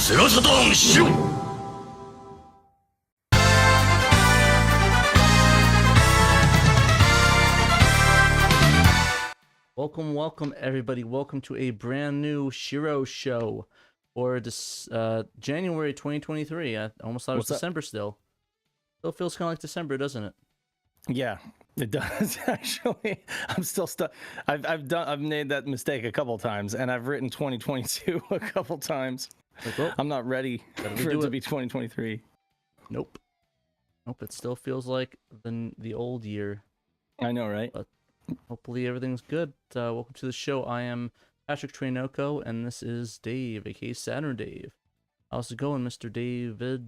セガサターンシロ Welcome, everybody. Welcome to a brand new SHIRO show for this January 2023. I almost thought it was December still. Still feels kind of like December, doesn't it? Yeah, it does actually. I'm still stuck. I've made that mistake a couple times, and I've written 2022 a couple times. Like, well, I'm not ready for it to be 2023. Nope. It still feels like the old year. I know, right? But hopefully everything's good. Welcome to the show. I am Patrick TraynoCo, and this is Dave, aka SaturnDave. How's it going, Mr. David?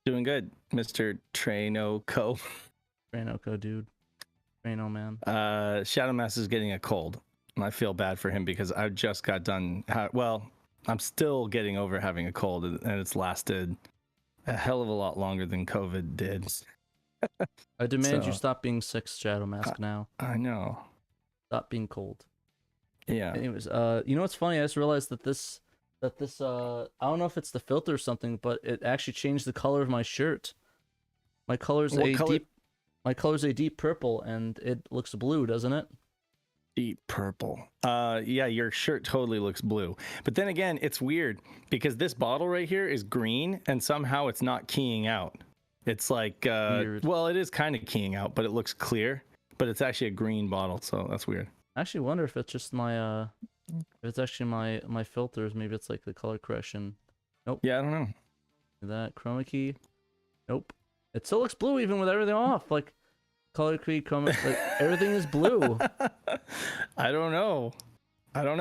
Doing good, Mr. TraynoCo. TraynoCo, dude. Trayno, man. Shadow Mass is getting a cold. I feel bad for him because I just got done. I'm still getting over having a cold, and it's lasted a hell of a lot longer than COVID did. I demand you stop being sick, Shadow Mask, now. I know. Stop being cold. Yeah. Anyways, you know what's funny? I just realized that this I don't know if it's the filter or something, but it actually changed the color of my shirt. My color's a deep purple, and it looks blue, doesn't it? Deep purple. Yeah, your shirt totally looks blue. But then again, it's weird because this bottle right here is green, and somehow it's not keying out. It's like, well, it is kind of keying out, but it looks clear. But it's actually a green bottle, so that's weird. I actually wonder if it's just my, if it's actually my filters. Maybe it's like the color correction. Nope. Yeah, I don't know. That chroma key. Nope. It still looks blue even with everything off. Like, color key, chroma, like, everything is blue. I don't know.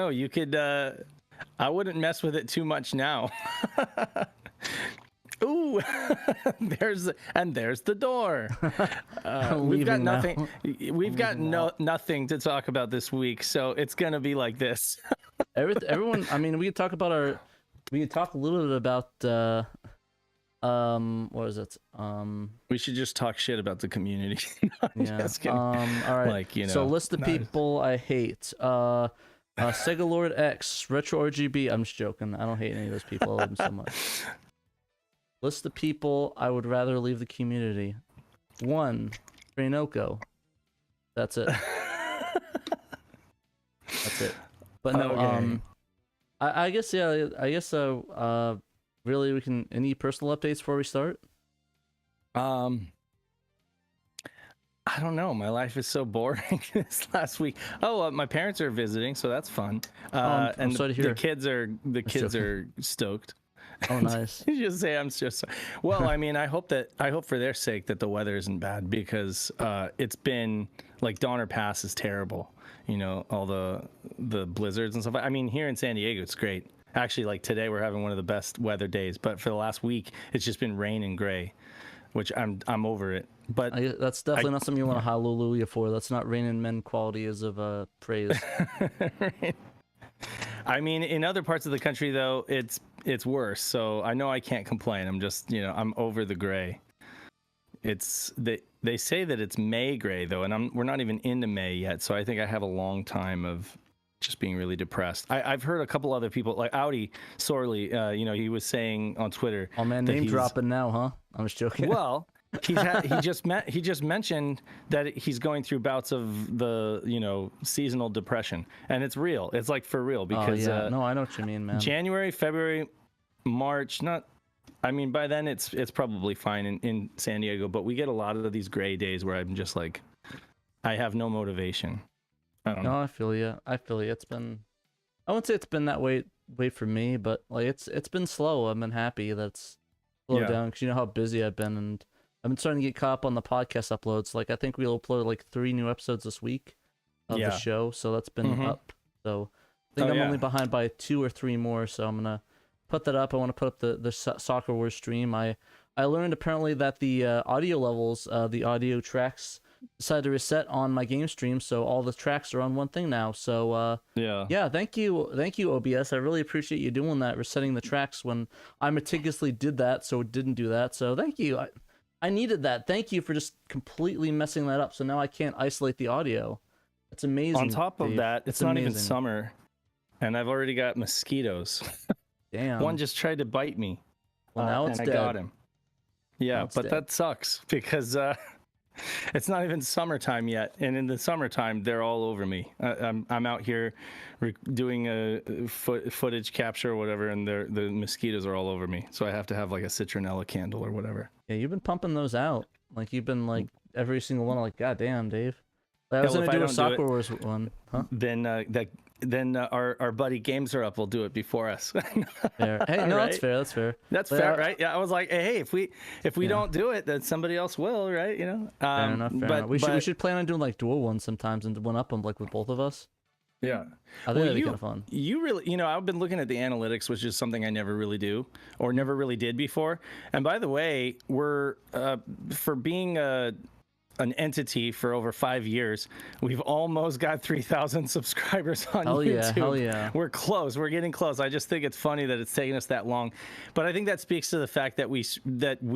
You could, I wouldn't mess with it too much now. Ooh, there's the door. We've got nothing. We've got nothing to talk about this week, so it's gonna be like this. Everyone. I mean, we could talk about we could talk a little bit about. What is it? We should just talk shit about the community. Yeah. All right. Like, you know. So list of people I hate. Sega Lord X, Retro RGB. I'm just joking. I don't hate any of those people. I love them so much. List the people I would rather leave the community. 1, TraynoCo. That's it. That's it. But no, okay. I guess, yeah, really we can, any personal updates before we start? I don't know. My life is so boring this last week. Oh, my parents are visiting, so that's fun. I'm sorry to hear. The kids are stoked. Oh, nice. You just say I'm just. Well, I mean, I hope for their sake that the weather isn't bad because it's been like Donner Pass is terrible. You know, all the blizzards and stuff. I mean, here in San Diego, it's great. Actually, like today, we're having one of the best weather days. But for the last week, it's just been rain and gray, which I'm over it. But that's definitely not something you want to hallelujah for. That's not rain and men qualities of praise. Right. I mean, in other parts of the country, though, it's worse. So I know I can't complain. I'm just, I'm over the gray. They say that it's May gray though, and we're not even into May yet. So I think I have a long time of just being really depressed. I've heard a couple other people like Audi Sorley. He was saying on Twitter. Oh man, name dropping now, huh? I'm just joking. Well. he just mentioned that he's going through bouts of the seasonal depression, and it's real. It's like for real because no, I know what you mean, man. January, February, March, I mean by then it's probably fine in San Diego, but we get a lot of these gray days where I'm just like I have no motivation. I don't know. No, I feel you. It's been, I wouldn't say it's been that way for me, but like it's been slow. I've been happy that's slowed down because you know how busy I've been, and I've been starting to get caught up on the podcast uploads. Like I think we'll upload like 3 new episodes this week of the show, so that's been up. So I think I'm only behind by 2 or 3 more, so I'm gonna put that up. I want to put up the Soccer Wars stream. I learned apparently that the audio levels, the audio tracks decided to reset on my game stream, so all the tracks are on one thing now. So yeah, thank you OBS. I really appreciate you doing that, resetting the tracks when I meticulously did that, so it didn't do that. So thank you. I needed that. Thank you for just completely messing that up. So now I can't isolate the audio. It's amazing. On top of Dave. that, it's not even summer, and I've already got mosquitoes. Damn. One just tried to bite me. Well, now it's and dead. I got him. Yeah, but dead. that sucks because it's not even summertime yet, and in the summertime they're all over me. I'm out here doing a footage capture or whatever, and the mosquitoes are all over me. So I have to have like a citronella candle or whatever. Yeah, you've been pumping those out. Like you've been like every single one. Like, God damn, Dave. Like, I was gonna do a Soccer Wars one, huh? Then our buddy Games Are Up will do it before us. Fair. Hey, no, right? that's fair. That's fair. That's fair, right? Yeah, I was like, hey, if we don't do it, then somebody else will, right? You know. Fair enough. Fair enough. We should plan on doing like dual ones sometimes and one up them like with both of us. Yeah. I think that'd be kind of fun. You really, I've been looking at the analytics, which is something I never really do or never really did before. And by the way, we're for being an entity for over 5 years, we've almost got 3,000 subscribers on YouTube. Hell yeah. We're close. We're getting close. I just think it's funny that it's taken us that long. But I think that speaks to the fact that we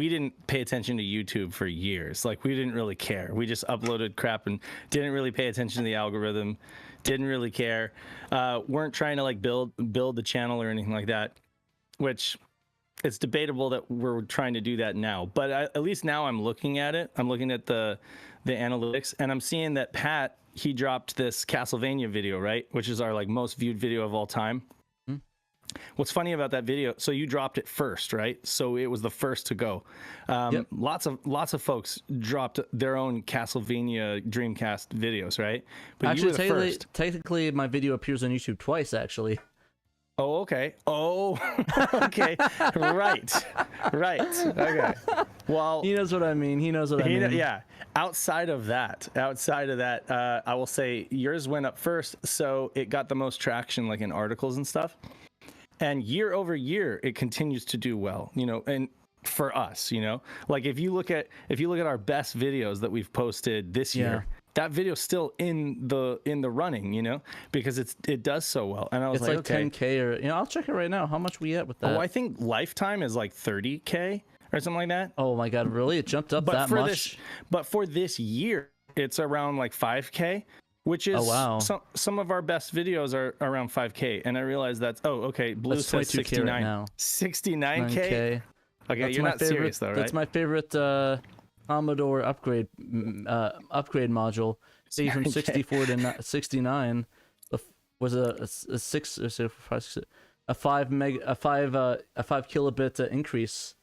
didn't pay attention to YouTube for years. Like, we didn't really care. We just uploaded crap and didn't really pay attention to the algorithm. Didn't really care. Weren't trying to like build the channel or anything like that, which it's debatable that we're trying to do that now. But at least now I'm looking at it. I'm looking at the analytics, and I'm seeing that Pat, he dropped this Castlevania video, right? Which is our like most viewed video of all time. What's funny about that video? So you dropped it first, right? So it was the first to go. Yep. Lots of folks dropped their own Castlevania Dreamcast videos, right? But Actually, you were the first. technically, my video appears on YouTube twice. Actually. Oh, okay. Oh, okay. Right. Okay. Well, He knows what I mean. Yeah. Outside of that, I will say yours went up first, so it got the most traction, like in articles and stuff. And year over year, it continues to do well. And for us, like if you look at our best videos that we've posted this year. That video's still in the running, because it does so well. And I was like, okay. 10K or I'll check it right now. How much we at with that? Oh, I think lifetime is like 30K or something like that. Oh my God, really? It jumped up that much? But for this year, it's around like 5K, which is some of our best videos are around 5K. And I realized Blue says 69. Right now. 69K. Okay, that's you're not serious though, right? That's my favorite Commodore upgrade module. See, from 64 to 69 was a 5 kilobit increase.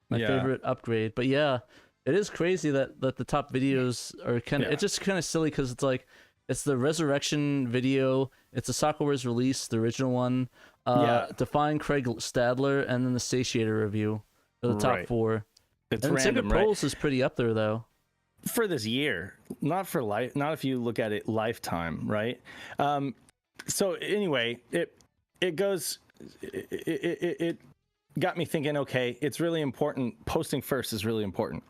My favorite upgrade. But yeah, it is crazy that the top videos are it's just kind of silly because it's like it's the Resurrection video, it's the Soccer Wars release, the original one, Defying Craig Stadler, and then the Satiator review are the top 4. It's and random, Sacred Pulse is pretty up there though. For this year, not for life, not if you look at it lifetime, right? So anyway, it got me thinking. Okay, it's really important. Posting first is really important.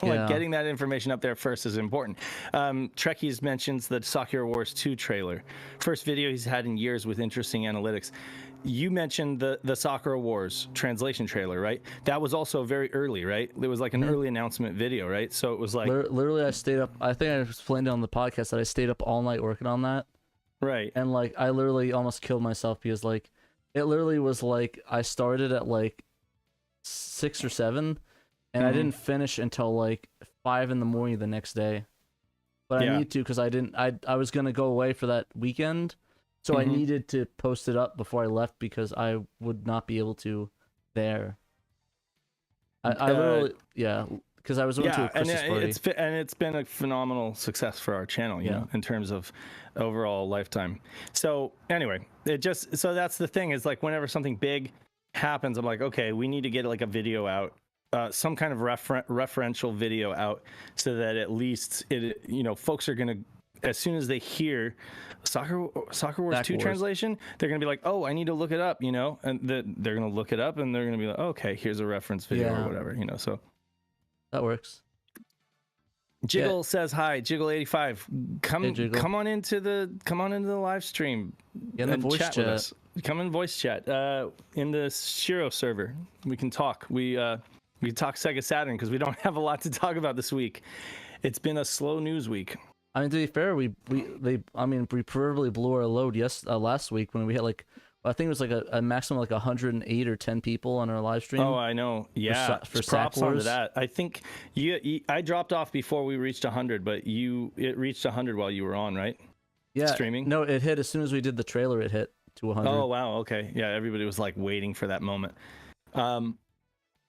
Like getting that information up there first is important. Trekkies mentions the Soccer Wars 2 trailer, first video he's had in years with interesting analytics. You mentioned the Soccer Wars translation trailer, right? That was also very early, right? It was like an early announcement video, right? So it was like literally, I stayed up. I think I explained it on the podcast that I stayed up all night working on that. Right. And like I literally almost killed myself because like it literally was like I started at like 6 or 7, and I didn't finish until like 5 in the morning the next day. But I need to because I was gonna go away for that weekend. So I needed to post it up before I left because I would not be able to there. I literally, because I was going to a Christmas party. It's been a phenomenal success for our channel, you know, in terms of overall lifetime. So anyway, so that's the thing is like whenever something big happens, I'm like, okay, we need to get like a video out. Some kind of referential video out so that at least folks are going to, as soon as they hear Soccer Wars 2 translation, they're going to be like, oh, I need to look it up, and they're going to look it up and they're going to be like, okay, here's a reference video or whatever, so. That works. Jiggle says hi. Jiggle85, come on into the live stream and voice chat with us. Come in voice chat in the SHIRO server. We can talk. We talk Sega Saturn because we don't have a lot to talk about this week. It's been a slow news week. I mean, to be fair, we probably blew our load last week when we had like I think it was like a maximum like 108 or 10 people on our live stream. Oh, I know. Yeah, for props Sack onto Wars. that. I think I dropped off before we reached 100, but it reached 100 while you were on, right? Yeah, Streaming. No, it hit as soon as we did the trailer. It hit to 100. Oh wow, okay. Yeah, everybody was like waiting for that moment.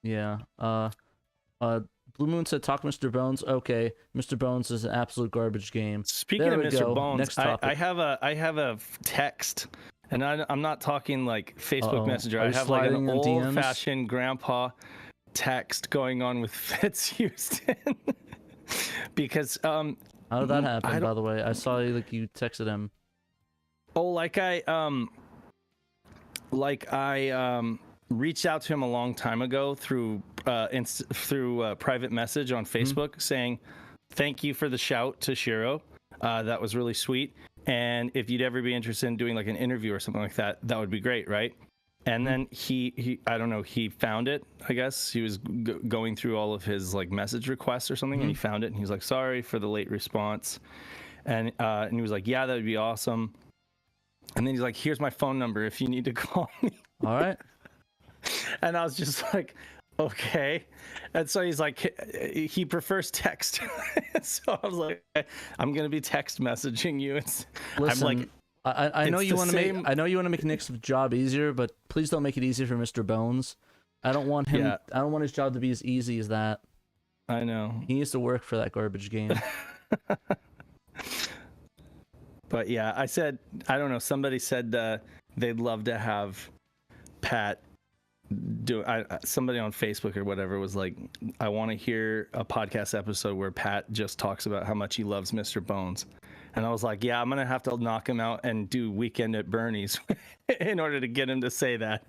Yeah. Blue Moon said, "Talk Mr. Bones." Okay, Mr. Bones is an absolute garbage game. Speaking of Mr. Bones, Next topic. I have a text, and I'm not talking like Facebook Messenger. I have like an old-fashioned grandpa text going on with Fitz Houston because how did that happen? By the way, I saw you texted him. Oh, like I reached out to him a long time ago through private message on Facebook saying thank you for the shout to SHIRO. That was really sweet. And if you'd ever be interested in doing like an interview or something like that, that would be great, right? And then he I don't know, he found it. I guess he was going through all of his like message requests or something, and he found it, and he was like, "Sorry for the late response," and he was like, "Yeah, that would be awesome." And then he's like, "Here's my phone number if you need to call me." All right. And I was just like, okay. And so he's like, he prefers text. So I was like, I'm gonna be text messaging you. Listen, I'm like, I know you want to make Nick's job easier, but please don't make it easier for Mr. Bones. I don't want him. I don't want his job to be as easy as that. I know. He needs to work for that garbage game. But yeah, I don't know. Somebody said they'd love to have Pat somebody on Facebook or whatever was like, I want to hear a podcast episode where Pat just talks about how much he loves Mr. Bones. And I was like, yeah, I'm going to have to knock him out and do Weekend at Bernie's in order to get him to say that.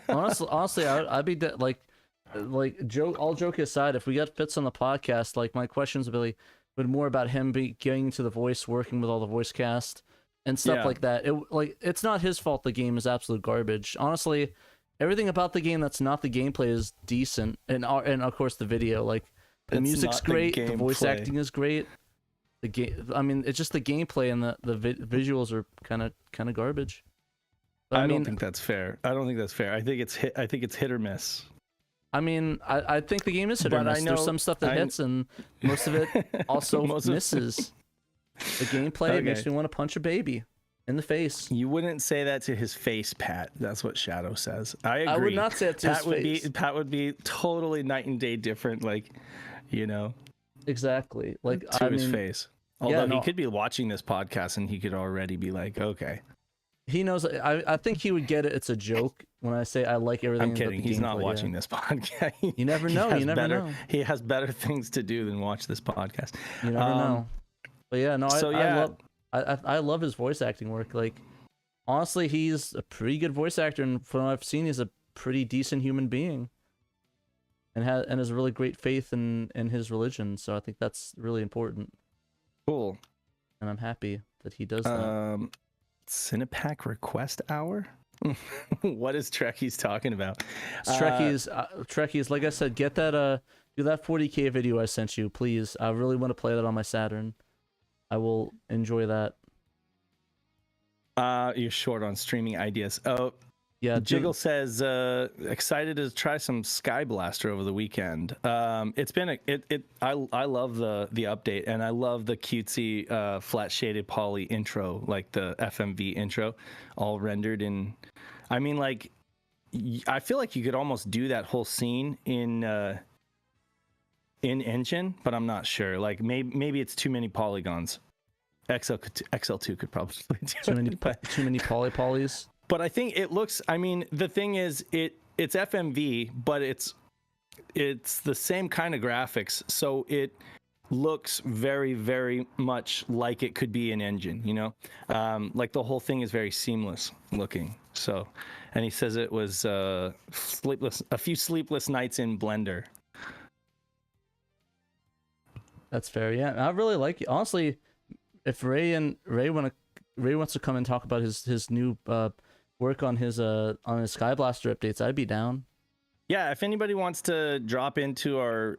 honestly, I'd be joke. All joke aside, if we got Fitz on the podcast, like my questions would be more about him getting into the voice, working with all the voice cast and stuff like that. It's not his fault the game is absolute garbage. Honestly, everything about the game that's not the gameplay is decent, and of course the video, like the music's great, the voice acting is great. The game, I mean, it's just the gameplay and the visuals are kind of garbage. But, I don't think that's fair. I think it's hit or miss. I mean, I think the game is hit or miss. There's some stuff that hits, and most of it also misses. The gameplay makes me want to punch a baby in the face. You wouldn't say that to his face, Pat. That's what Shadow says. I agree. I would not say it to his face. Pat would be totally night and day different, like, you know. Exactly. Like to his face. Although he could be watching this podcast and he could already be like, okay. He knows. I think he would get it. It's a joke when I say I like everything. I'm kidding. He's not watching this podcast. You never know. You never know. He has better things to do than watch this podcast. You never know. But yeah, no. I love his voice acting work. Like, honestly, he's a pretty good voice actor, and from what I've seen, he's a pretty decent human being, and has really great faith in his religion. So I think that's really important. Cool. And I'm happy that he does that. Cinepack request hour. What is Trekkie's talking about? Trekkie's. Like I said, get that do that 40K video I sent you, please. I really want to play that on my Saturn. I will enjoy that. You're short on streaming ideas. Oh, yeah. Jiggle says excited to try some Sky Blaster over the weekend. It's been I love the update, and I love the cutesy flat shaded poly intro, like the FMV intro, all rendered in. I mean, like, I feel like you could almost do that whole scene in engine, but I'm not sure. Like maybe it's too many polygons. XL2 could probably do too many polys. But I think it looks. I mean, the thing is, it's FMV, but it's the same kind of graphics, so it looks very, very much like it could be an engine. You know, like the whole thing is very seamless looking. So, and he says it was a few sleepless nights in Blender. That's fair. Yeah, I really like it. Honestly, if Ray wants to come and talk about his new work on his Sky Blaster updates, I'd be down. Yeah, if anybody wants to drop into our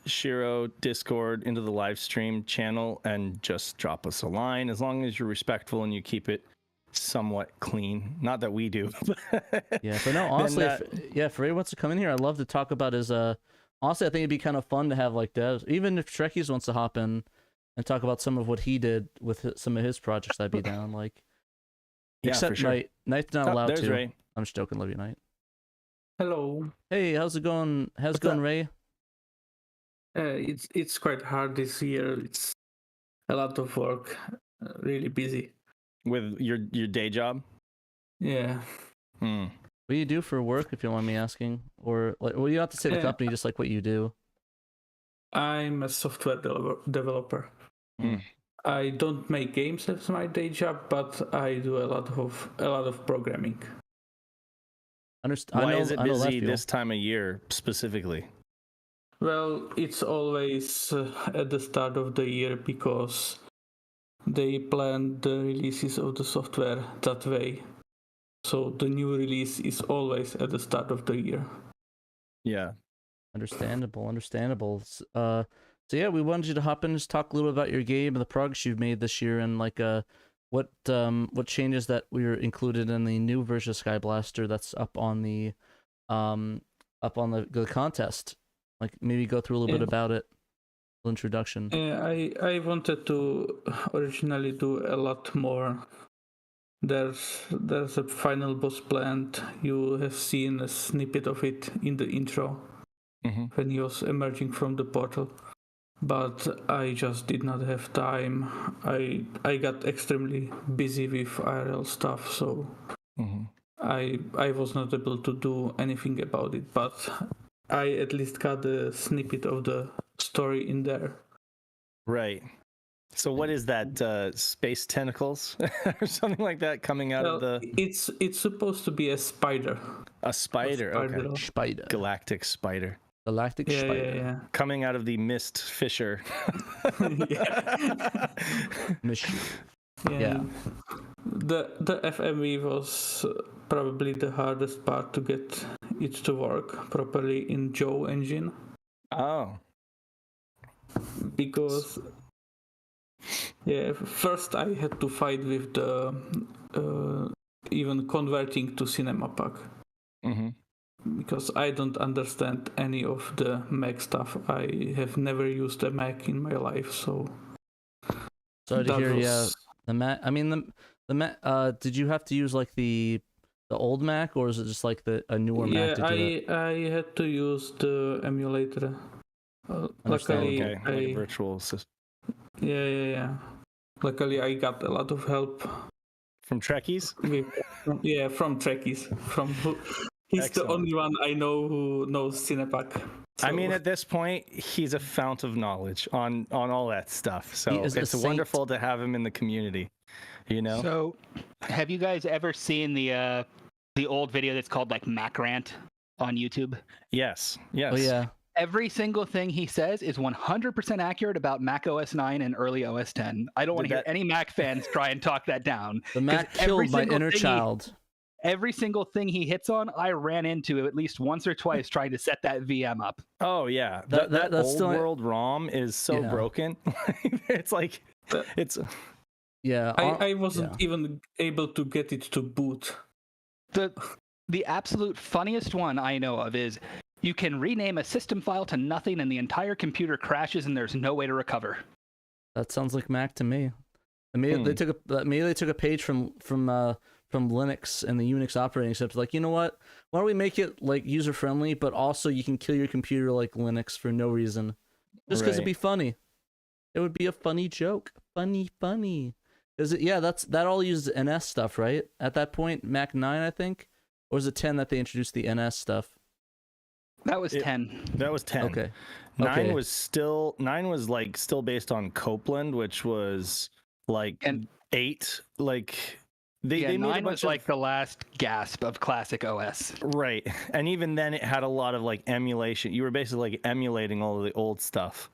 SHIRO Discord, into the live stream channel, and just drop us a line, as long as you're respectful and you keep it somewhat clean. Not that we do. Yeah, but no, honestly, if Ray wants to come in here, I'd love to talk about his. Honestly, I think it'd be kind of fun to have like devs, even if Trekkies wants to hop in and talk about some of what he did with some of his projects. I'd be down. Like, Yeah, except for sure. Knight's not allowed there's to. Ray. I'm just joking. Love you, Knight. Hello. Hey, how's it going? How's it going, Ray? It's quite hard this year. It's a lot of work. Really busy. With your day job? Yeah. What do you do for work, if you don't mind me asking? Or like, well, you don't have to say the company, just like what you do. I'm a software developer. I don't make games as my day job, but I do a lot of programming. Why is it busy this time of year specifically? Well, it's always at the start of the year because they plan the releases of the software that way. So the new release is always at the start of the year. Yeah. Understandable. So yeah, we wanted you to hop in and just talk a little bit about your game and the progress you've made this year, and like what changes that were included in the new version of Sky Blaster that's up on the contest. Like maybe go through a little bit about it. Introduction. I wanted to originally do a lot more. There's a final boss planned. You have seen a snippet of it in the intro when he was emerging from the portal. But I just did not have time. I got extremely busy with IRL stuff, so I was not able to do anything about it. But I at least got a snippet of the story in there. Right. So what is that? Space tentacles or something like that coming out of the? It's supposed to be a spider. A spider. Okay. Spider. Galactic spider. Galactic spider. Yeah. Coming out of the mist fissure. Mission. Yeah. The FMV was probably the hardest part to get it to work properly in Joe engine. Oh. Because first I had to fight with the even converting to Cinema Pack. Because I don't understand any of the Mac stuff. I have never used a Mac in my life, so. Sorry to hear. Yeah, the Mac. I mean, the Mac. Did you have to use like the old Mac, or is it just like a newer Mac to do it? I had to use the emulator. Luckily, like a virtual system. Yeah. Luckily, I got a lot of help from Trekkies. From Trekkies. He's Excellent. The only one I know who knows Cinepack. So. I mean, at this point, he's a fount of knowledge on all that stuff. So it's wonderful to have him in the community. You know. So, have you guys ever seen the old video that's called like Mac Rant on YouTube? Yes. Oh yeah. Every single thing he says is 100% accurate about Mac OS 9 and early OS 10. I don't want to hear any Mac fans try and talk that down. The Mac killed my inner child. Every single thing he hits on, I ran into at least once or twice trying to set that VM up. Oh, yeah. That old world ROM is so broken. It's like, it's... Yeah. I wasn't even able to get it to boot. The absolute funniest one I know of is you can rename a system file to nothing and the entire computer crashes and there's no way to recover. That sounds like Mac to me. Maybe they took a page from Linux and the Unix operating system. Like, you know what? Why don't we make it like user friendly, but also you can kill your computer like Linux for no reason, just because it'd be funny. It would be a funny joke. Funny. Is it? Yeah, that all uses NS stuff, right? At that point, Mac 9, I think, or was it 10 that they introduced the NS stuff? That was 10. That was 10. Okay. 9 was still based on Copeland, which was like 8. Like they 9 was like the last gasp of classic OS. Right. And even then it had a lot of like emulation. You were basically like emulating all of the old stuff.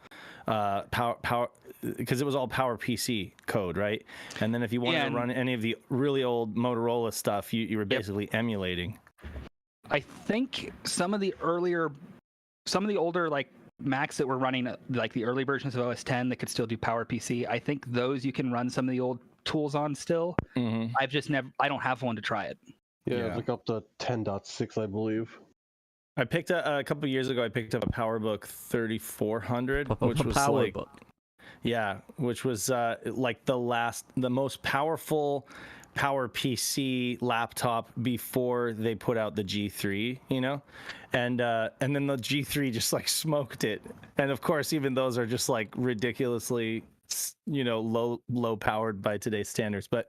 Power because it was all PowerPC code, right? And then if you wanted to run any of the really old Motorola stuff, you were basically emulating. I think some of the older like Macs that were running like the early versions of OS 10 that could still do PowerPC, I think those you can run some of the old tools on still. Mhm. I've just never. I don't have one to try it. Yeah, Yeah. it's like up to 10.6, I believe. I picked up a couple years ago. I picked up a PowerBook 3400, which was like, which was like the most powerful Power PC laptop before they put out the G3, you know, and then the G3 just like smoked it. And of course, even those are just like ridiculously, you know, low powered by today's standards. But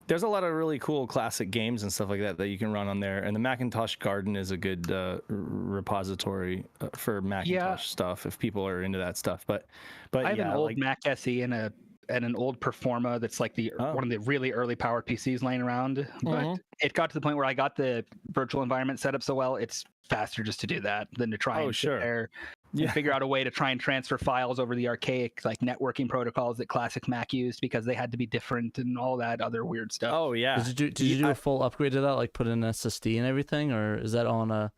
there's a lot of really cool classic games and stuff like that you can run on there. And the Macintosh Garden is a good repository for Macintosh stuff if people are into that stuff. But I have yeah, an old like, Mac SE and an old Performa that's like one of the really early powered PCs laying around. But it got to the point where I got the virtual environment set up so well, it's faster just to do that than to try and sit there and figure out a way to try and transfer files over the archaic like networking protocols that classic Mac used because they had to be different and all that other weird stuff. Oh yeah. Did you do a full upgrade to that, like put in an SSD and everything, or is that on a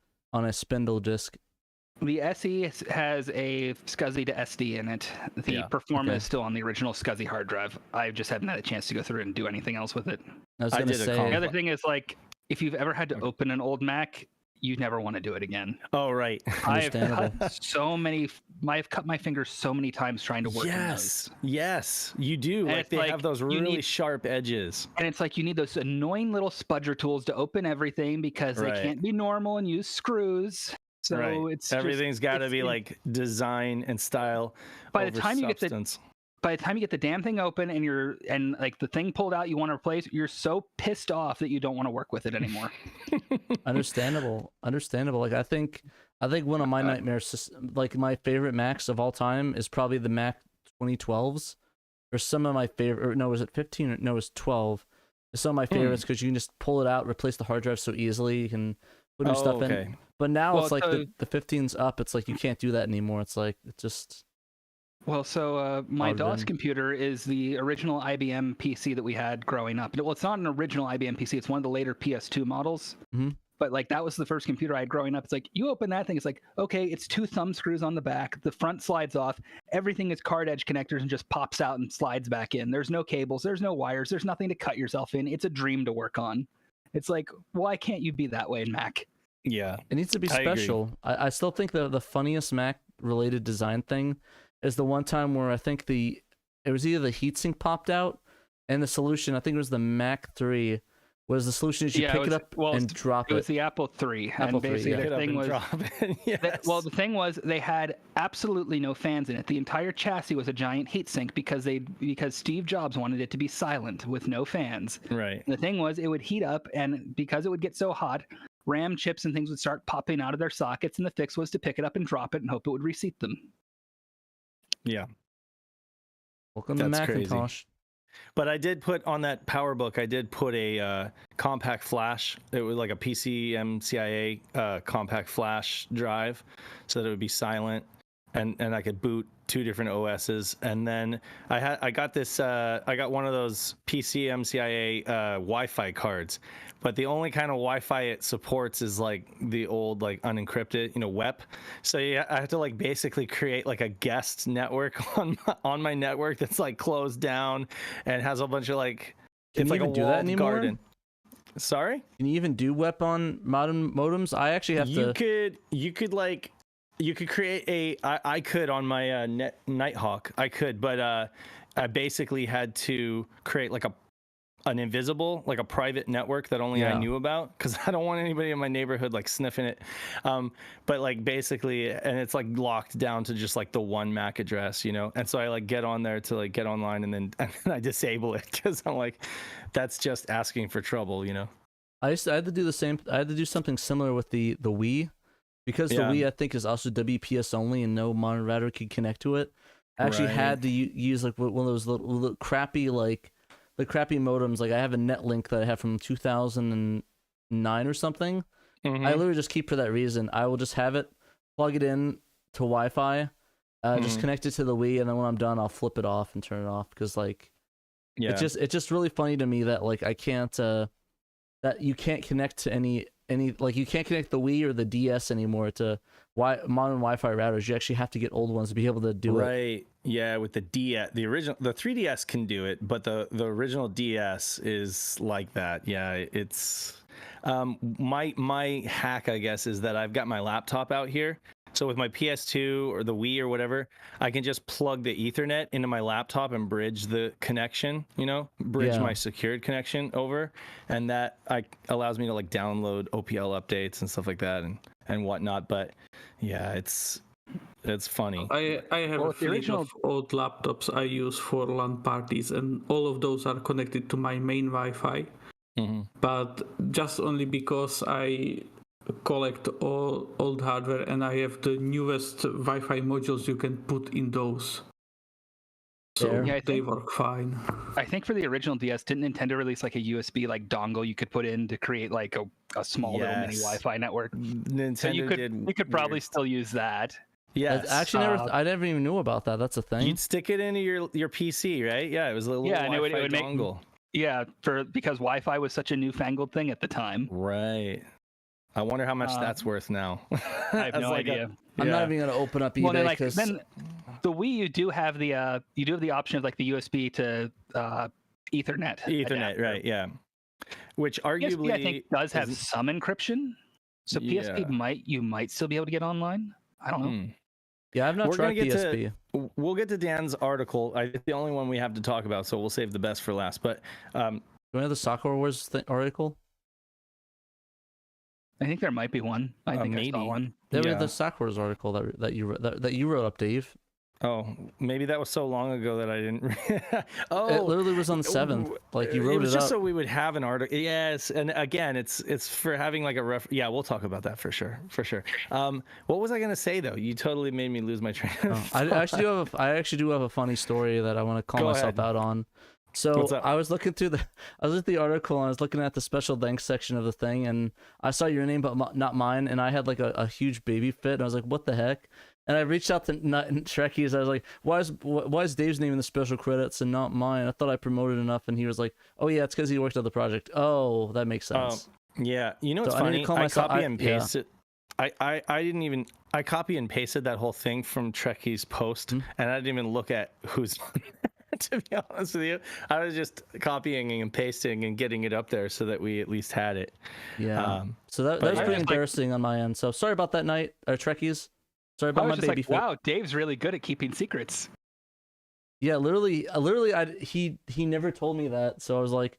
spindle disk? The SE has a SCSI to SD in it. The Performa is still on the original SCSI hard drive. I just haven't had a chance to go through it and do anything else with it. I was gonna say the other thing is like if you've ever had to open an old Mac, you never want to do it again. Oh right. I've cut my fingers so many times trying to work in those. Yes, you do. And like they have those really sharp edges. And it's like you need those annoying little spudger tools to open everything because they can't be normal and use screws. So it's everything's got to be like design and style. By the time you get the damn thing open and like the thing pulled out you want to replace, you're so pissed off that you don't want to work with it anymore. Understandable. Like I think one of my nightmares, like my favorite Macs of all time, is probably the Mac 2012s, or some of my favorite. Or no, was it 15? Or, no, it was 12. It's some of my favorites because you can just pull it out, replace the hard drive so easily. You can put new stuff in. But now it's like the 15's up. It's like you can't do that anymore. It's like it just. Well, so my DOS computer is the original IBM PC that we had growing up. Well, it's not an original IBM PC. It's one of the later PS2 models. Mm-hmm. But like that was the first computer I had growing up. It's like you open that thing, it's like, okay, it's 2 thumb screws on the back. The front slides off. Everything is card edge connectors and just pops out and slides back in. There's no cables. There's no wires. There's nothing to cut yourself in. It's a dream to work on. It's like, why can't you be that way in Mac? Yeah, it needs to be special. I still think the funniest Mac related design thing is the one time where I think it was either the heatsink popped out and the solution, I think it was the Mac 3, was the solution is you pick it up and drop it. It was the Apple 3. And basically the thing was, the thing was they had absolutely no fans in it. The entire chassis was a giant heatsink because Steve Jobs wanted it to be silent with no fans. Right. And the thing was it would heat up, and because it would get so hot, RAM chips and things would start popping out of their sockets, and the fix was to pick it up and drop it and hope it would reseat them. Yeah. Welcome to Macintosh. Crazy. But I did put on that PowerBook, I did put a compact flash. It was like a PCMCIA compact flash drive so that it would be silent, and I could boot 2 different OSs. And then I got one of those PCMCIA Wi-Fi cards, but the only kind of Wi-Fi it supports is like the old like unencrypted, WEP. So I have to like basically create like a guest network on my network that's like closed down and has a bunch of like Can you like even do that anymore? Garden. Sorry? Can you even do WEP on modern modems? I actually have to. You could create I could on my Nighthawk. I could, but I basically had to create like an invisible, like a private network that only I knew about, because I don't want anybody in my neighborhood like sniffing it. But like basically, and it's like locked down to just like the one MAC address, And so I like get on there to like get online, and then I disable it because I'm like, that's just asking for trouble, I had to do the same. I had to do something similar with the Wii. Because the Wii, I think, is also WPS only and no modern router can connect to it. I actually had to use like one of those little crappy, like the crappy modems. Like I have a Netlink that I have from 2009 or something. Mm-hmm. I literally just keep for that reason. I will just have it, plug it in to Wi-Fi, just connect it to the Wii, and then when I'm done, I'll flip it off and turn it off. Because like, it's just really funny to me that like I can't that you can't connect to any like you can't connect the Wii or the DS anymore to modern Wi-Fi routers. You actually have to get old ones to be able to do it. Right. Yeah, with the DS, the 3DS can do it, but the original DS is like that. Yeah, it's my hack, I guess, is that I've got my laptop out here. So with my PS2 or the Wii or whatever, I can just plug the Ethernet into my laptop and bridge the connection, bridge my secured connection over, and that allows me to like download OPL updates and stuff like that and whatnot. But yeah, it's funny. I have a fleet of old laptops I use for LAN parties, and all of those are connected to my main Wi-Fi. Mm-hmm. But just only because I collect all old hardware and I have the newest Wi-Fi modules you can put in those. So they work fine. I think for the original DS, didn't Nintendo release like a USB like dongle you could put in to create like a small little mini Wi-Fi network? Nintendo so you could probably still use that. Yes. Actually, I never even knew about that. That's a thing. You'd stick it into your PC, right? Yeah, it was a little Wi-Fi it would dongle. Because Wi-Fi was such a newfangled thing at the time. Right. I wonder how much that's worth now. I have no idea. I'm not even gonna open up eBay because then the Wii you do have the option of like the USB to Ethernet. Ethernet, right? Yeah. Which arguably PSP, I think does have some encryption. So PSP you might still be able to get online. I don't know. Yeah, I've not tried PSP. We'll get to Dan's article. It's the only one we have to talk about, so we'll save the best for last. But do you know the Sakura Wars article? I think there might be one. I think maybe. I saw one. There was the Sakura Wars article that you wrote up, Dave. Oh, maybe that was so long ago that I didn't. It literally was on the 7th. Like you wrote it up. It was just so we would have an article. Yes, and again, it's for having like a ref. Yeah, we'll talk about that for sure. What was I gonna say though? You totally made me lose my train of thought. I actually do have a funny story that I want to call myself out on. So I was looking through the article and I was looking at the special thanks section of the thing, and I saw your name but not mine, and I had like a huge baby fit, and I was like, what the heck? And I reached out to Trekkies. I was like, why is Dave's name in the special credits and not mine? I thought I promoted enough, and he was like, oh yeah, it's because he worked on the project. Oh, that makes sense. Yeah, you know what's funny? I copy and paste it. I copy and pasted that whole thing from Trekkie's post, and I didn't even look at who's to be honest with you. I was just copying and pasting and getting it up there so that we at least had it. Yeah. So that was pretty embarrassing on my end. So sorry about that night, Trekkies. Sorry about my baby fit. Wow, Dave's really good at keeping secrets. Yeah, literally, he never told me that. So I was like,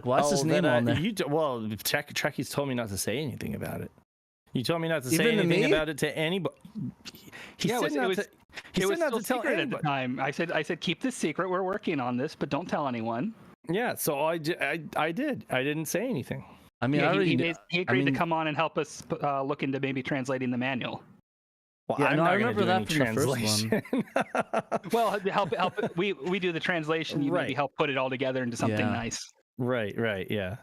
why is his name on there? Trekkie's told me not to say anything about it. You told me not to say anything about it to anybody. He said not to tell anybody at the time. I said keep this secret. We're working on this, but don't tell anyone. Yeah, so I did. I didn't say anything. I mean, he agreed to come on and help us look into maybe translating the manual. Well, yeah, I remember that from translation. The first one. Well, help. We do the translation. You maybe help put it all together into something nice. Right. Yeah.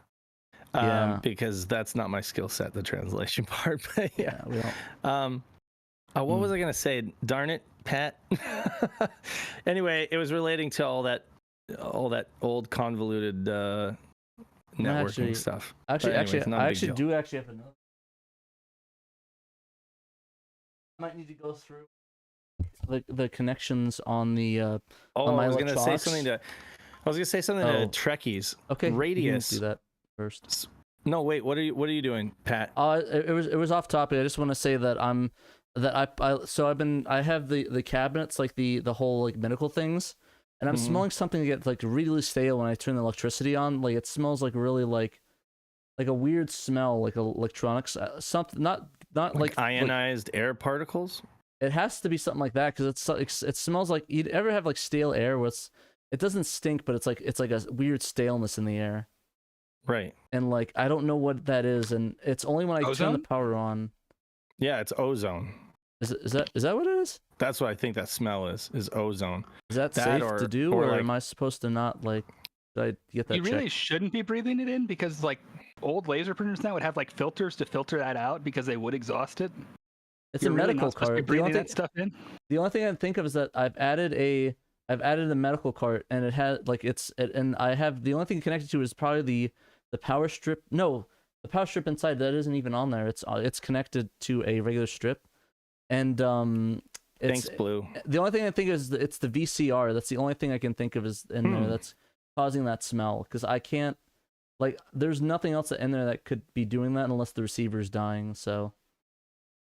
Because that's not my skill set, the translation part. But what was I gonna say? Darn it, Pat. Anyway, it was relating to all that old convoluted networking stuff. I actually do have another. I might need to go through the connections on the. I was gonna say something to Trekkies. Okay, Radius. Do that first. No, wait. What are you doing, Pat? It was off topic. I just want to say that I have the cabinets, like the whole like medical things, and I'm smelling something that gets like really stale when I turn the electricity on. Like it smells like really like a weird smell, like electronics. Something not like ionized air particles. It has to be something like that because it smells like, you ever have like stale air where it doesn't stink, but it's like a weird staleness in the air. Right. And like I don't know what that is, and it's only when I turn the power on. Yeah, it's ozone. Is that what it is? That's what I think that smell is ozone. Is that safe to do, or am I supposed to not like? Did I get that? You really shouldn't be breathing it in, because like old laser printers now would have like filters to filter that out because they would exhaust it. It's a medical cart. Breathing that stuff in. The only thing I can think of is that I've added a medical cart, and it has like and I have the only thing connected to is probably the power strip. No, the power strip inside that isn't even on there. It's connected to a regular strip, and Thanks, Blue. The only thing I think is it's the VCR. That's the only thing I can think of is in there that's causing that smell. Because I can't, like, there's nothing else in there that could be doing that unless the receiver's dying. So,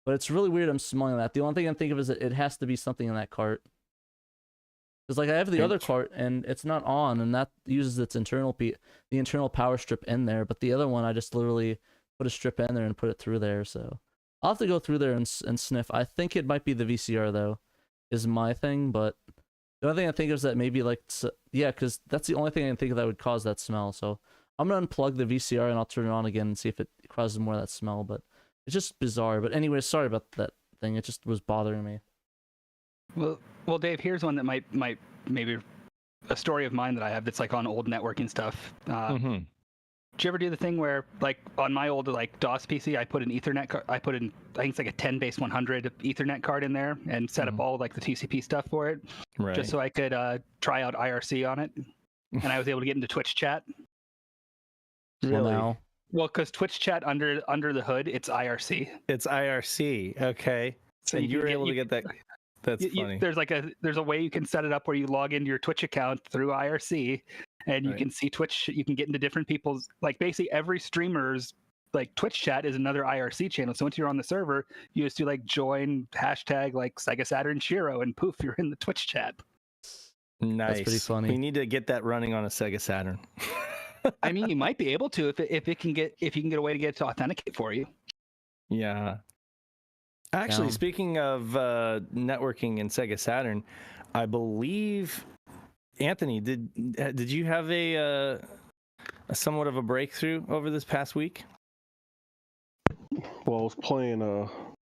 but it's really weird. I'm smelling that. The only thing I can think of is that it has to be something in that cart. Because like I have the other cart and it's not on, and that uses its the internal power strip in there. But the other one, I just literally put a strip in there and put it through there. So I'll have to go through there and sniff. I think it might be the VCR though, is my thing. But the only thing I think of is that maybe like yeah, because that's the only thing I can think of that would cause that smell. So I'm gonna unplug the VCR and I'll turn it on again and see if it causes more of that smell. But it's just bizarre. But anyway, sorry about that thing. It just was bothering me. Well, Dave, here's one that might maybe a story of mine that I have that's like on old networking stuff. Did you ever do the thing where, like, on my old like DOS PC, I put an Ethernet card, I think it's like a 10 base 100 Ethernet card in there and set up all like the TCP stuff for it, just so I could try out IRC on it, and I was able to get into Twitch chat. Really? Well, because Twitch chat under the hood, it's IRC. It's IRC. Okay. So you were able to get that. That's funny. There's a way you can set it up where you log into your Twitch account through IRC, and you can see Twitch. You can get into different people's, like, basically every streamer's like Twitch chat is another IRC channel. So once you're on the server, you just do like join hashtag like Sega Saturn SHIRO, and poof, you're in the Twitch chat. Nice. That's pretty funny. We need to get that running on a Sega Saturn. I mean, you might be able to if you can get a way to get it to authenticate for you. Yeah. Actually, speaking of networking and Sega Saturn, I believe Anthony, did you have a somewhat of a breakthrough over this past week? Well, I was playing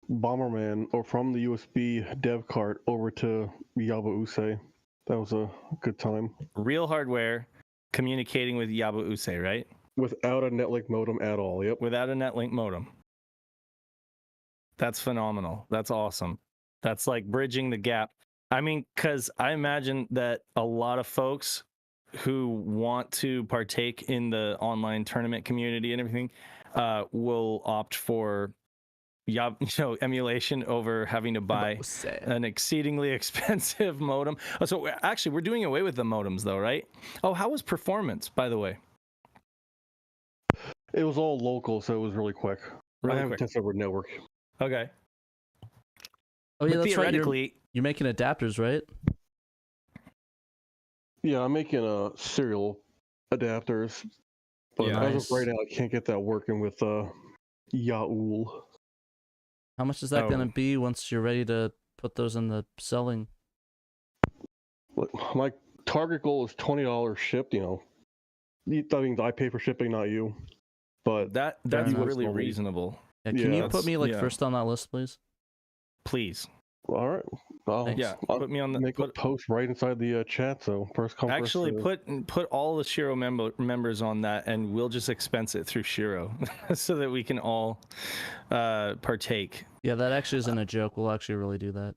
Bomberman from the USB dev cart over to Yaba. That was a good time. Real hardware communicating with Yaba, right? Without a Netlink modem at all. Yep. Without a Netlink modem. That's phenomenal. That's awesome. That's like bridging the gap. I mean, because I imagine that a lot of folks who want to partake in the online tournament community and everything will opt for emulation over having to buy an exceedingly expensive modem. Oh, so actually, we're doing away with the modems, though, right? Oh, how was performance, by the way? It was all local, so it was really quick. I haven't tested over network. Okay. Oh yeah, but that's theoretically, right. You're making adapters, right? Yeah, I'm making serial adapters, but as of right now, I can't get that working with Yaul. How much is that going to be once you're ready to put those in the selling? My target goal is $20 shipped. That means I pay for shipping, not you. But that's really reasonable. Yeah, can you put me first on that list, please? Please. All right. I'll put me on the make a post right inside the chat. So first come actually first. Put all the SHIRO members on that, and we'll just expense it through SHIRO so that we can all partake. Yeah, that actually isn't a joke. We'll actually really do that.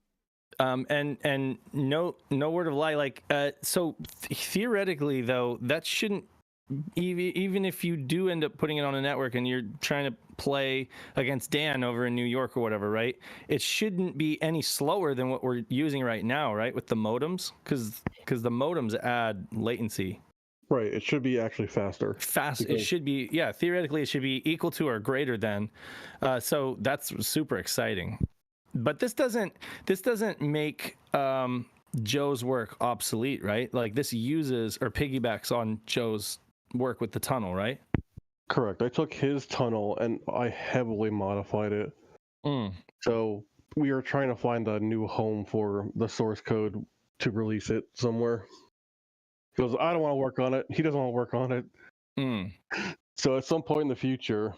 And no word of lie. Like so theoretically though, that shouldn't, even if you do end up putting it on a network and you're trying to play against Dan over in New York or whatever, right? It shouldn't be any slower than what we're using right now, right? With the modems, because the modems add latency. Right. It should be actually faster. It should be, theoretically it should be equal to or greater than. So that's super exciting. But this doesn't make Joe's work obsolete, right? Like this uses or piggybacks on Joe's work with the tunnel, right? Correct. I took his tunnel and I heavily modified it. So we are trying to find a new home for the source code to release it somewhere. Because I don't want to work on it. He doesn't want to work on it. So at some point in the future...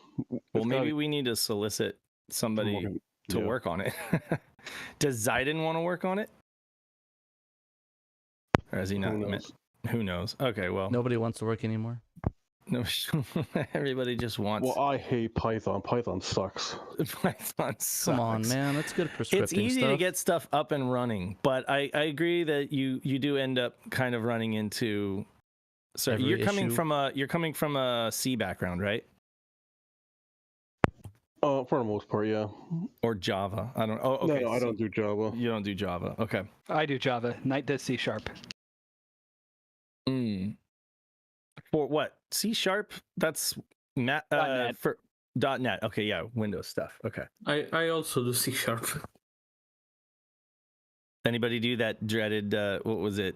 Well, maybe we need to solicit somebody to work on it. Does Zayden want to work on it? Or has he not? Who knows? Okay, well. Nobody wants to work anymore. No, everybody just wants. Well, I hate Python. Python sucks. Python sucks. Come on, man. That's good for scripting. It's easy to get stuff up and running, but I agree that you do end up kind of running into. So you're coming from a C background, right? For the most part, yeah. Or Java? I don't. Oh, okay. No, I don't do Java. You don't do Java. Okay. I do Java. Knight does C#. For what? C#? That's .NET. for .NET. Okay, yeah, Windows stuff. Okay. I also do C#. Anybody do that dreaded? What was it?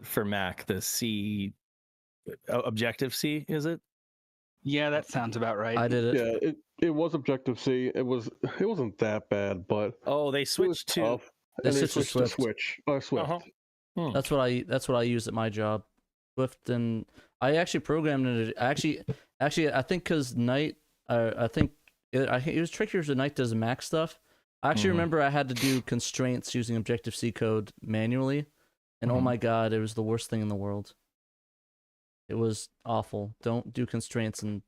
For Mac, the C, Objective C, is it? Yeah, that sounds about right. I did it. Yeah, it was Objective C. It wasn't that bad, but They switched to tough. They And they switched switched to to Swift. Uh-huh. That's what I use at my job, Swift, and I actually programmed it. Actually, I think because Knight, I think it was trickier because Knight does Mac stuff. I actually remember I had to do constraints using Objective C code manually, and oh my god, it was the worst thing in the world. It was awful. Don't do constraints in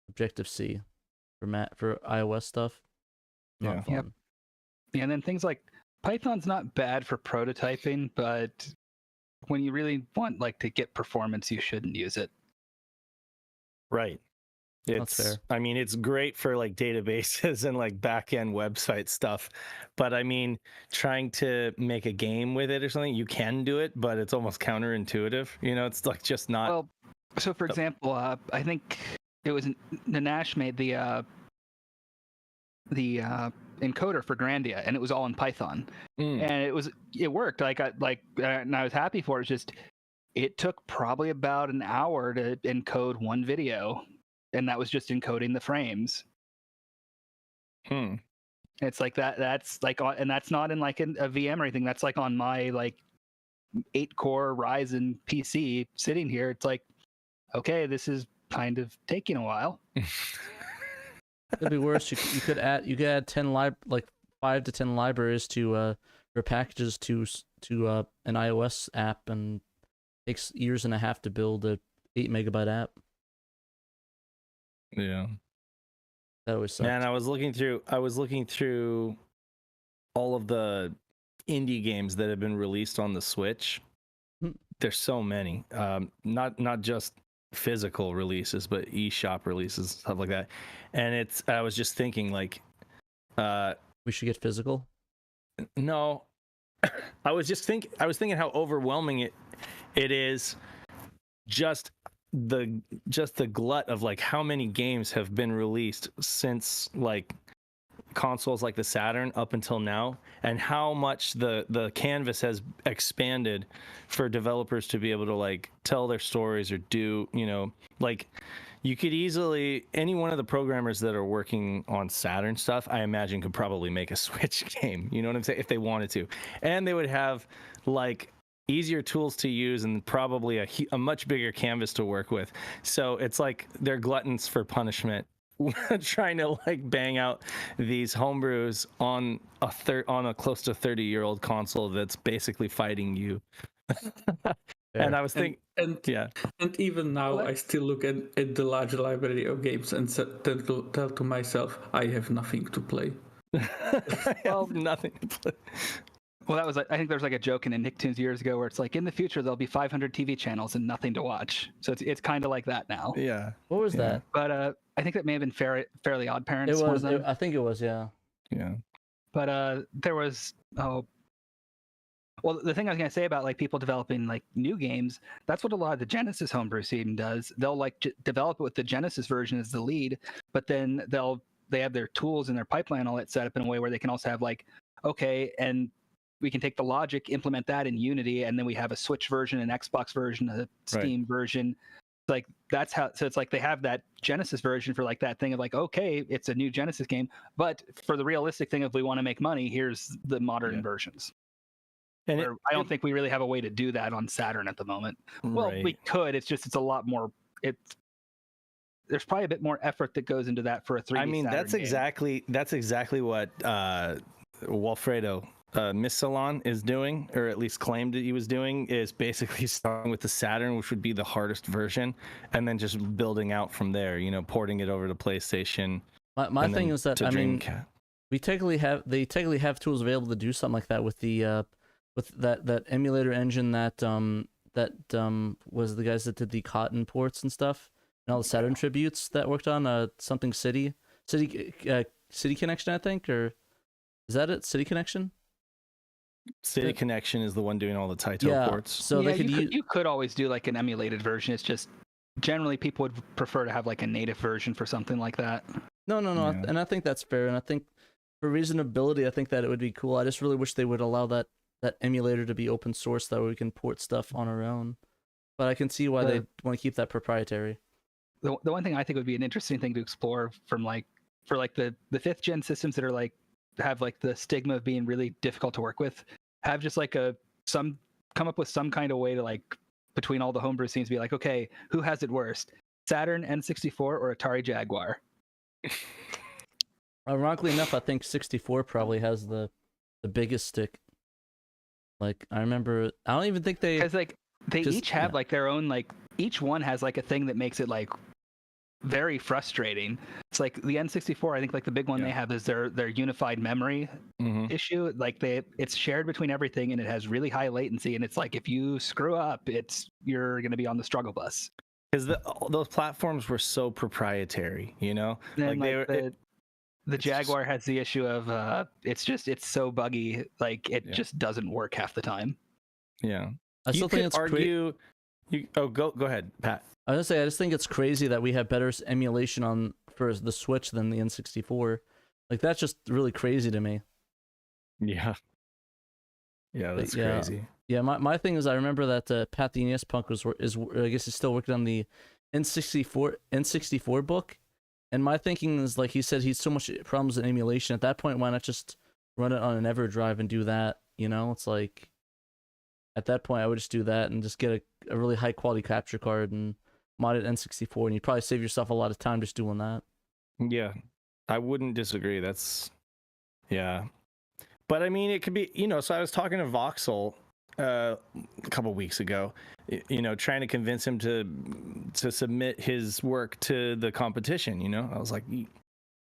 Objective C for iOS stuff. Not fun. Yep. Yeah, and then things like Python's not bad for prototyping, but when you really want to get performance, you shouldn't use it. Right. That's fair. I mean, it's great for databases and back-end website stuff, but I mean, trying to make a game with it or something, you can do it, but it's almost counterintuitive. It's just not. Well, so for example, I think it was Nanash made the encoder for Grandia, and it was all in Python, and it worked. And I was happy for it. It's just it took probably about an hour to encode one video. And that was just encoding the frames. It's like that. That's and that's not in a VM or anything. That's on my 8-core Ryzen PC sitting here. It's okay, this is kind of taking a while. It'd be worse. You could add 5 to 10 libraries to your packages to an iOS app, and it takes years and a half to build a 8 megabyte app. Yeah. That always sucks. Man, I was looking through all of the indie games that have been released on the Switch. There's so many. Not just physical releases, but eShop releases, stuff like that. And I was just thinking we should get physical. No. I was thinking how overwhelming it is, just the glut of how many games have been released since consoles like the Saturn up until now, and how much the canvas has expanded for developers to be able to tell their stories or do, you could easily, any one of the programmers that are working on Saturn stuff, I imagine, could probably make a Switch game, you know what I'm saying, if they wanted to, and they would have easier tools to use and probably a much bigger canvas to work with. So it's they're gluttons for punishment trying to bang out these homebrews on a close to 30-year-old console that's basically fighting you. And I was thinking, and even now I still look at the large library of games and tell to myself, I have nothing to play. I have nothing to play. Well, I think there was a joke in Nicktoons years ago where it's in the future there'll be 500 TV channels and nothing to watch. So it's kind of like that now. Yeah. What was that? But I think that may have been Fairly Odd Parents. It was. I think it was. Yeah. Yeah. But there was well, the thing I was gonna say about people developing new games, that's what a lot of the Genesis homebrew scene does. They'll develop it with the Genesis version as the lead, but then they have their tools and their pipeline all that set up in a way where they can also have okay, and we can take the logic, implement that in Unity, and then we have a Switch version, an Xbox version, a Steam version. That's how. So it's they have that Genesis version for that thing of okay, it's a new Genesis game, but for the realistic thing, if we want to make money, here's the modern versions. And I don't think we really have a way to do that on Saturn at the moment. Well, we could. It's a lot more. There's probably a bit more effort that goes into that for a 3D. I mean, Saturn that's exactly what Walfredo Missalon is doing, or at least claimed that he was doing, is basically starting with the Saturn, which would be the hardest version, and then just building out from there, porting it over to PlayStation. My thing is that, I mean, they technically have tools available to do something like that with the with that emulator engine that was the guys that did the Cotton ports and stuff, and all the Saturn tributes that worked on Something City. City Connection, I think, or is that it? City Connection. City Connection is the one doing all the Taito ports. So yeah, they could you could always do like an emulated version. It's just generally people would prefer to have like a native version for something like that. No, Yeah. and I think that's fair. And I think for reasonability, I think that it would be cool. I just really wish they would allow that emulator to be open source, that way we can port stuff on our own. But I can see why they want to keep that proprietary. The one thing I think would be an interesting thing to explore from for the 5th gen systems that are like have like the stigma of being really difficult to work with, have just like come up with some kind of way to like between all the homebrew scenes be like, okay, who has it worst, Saturn, N64, or Atari Jaguar? Ironically enough, I think 64 probably has the biggest stick. Like I remember, I don't even think they, because like they each have like their own, like each one has like a thing that makes it like very frustrating. It's like the N64, I think like the big one they have is their unified memory issue. Like it's shared between everything, and it has really high latency, and it's like if you screw up, you're going to be on the struggle bus. Because those platforms were so proprietary, you know. Then, like the Jaguar has the issue of it's so buggy, like it just doesn't work half the time. Yeah, I still think it's argue. Go ahead, Pat. I was gonna say, I just think it's crazy that we have better emulation for the Switch than the N64. Like that's just really crazy to me. Yeah, that's crazy. Yeah, my thing is, I remember that Pat the NES Punk is I guess he's still working on the N64 book, and my thinking is like he said he's so much problems in emulation. At that point, why not just run it on an EverDrive and do that? You know, it's like at that point I would just do that and just get a really high quality capture card and mod it N64, and you'd probably save yourself a lot of time just doing that. Yeah, I wouldn't disagree. But I mean, it could be, you know. So I was talking to Voxel a couple weeks ago, you know, trying to convince him to submit his work to the competition. You know, I was like, you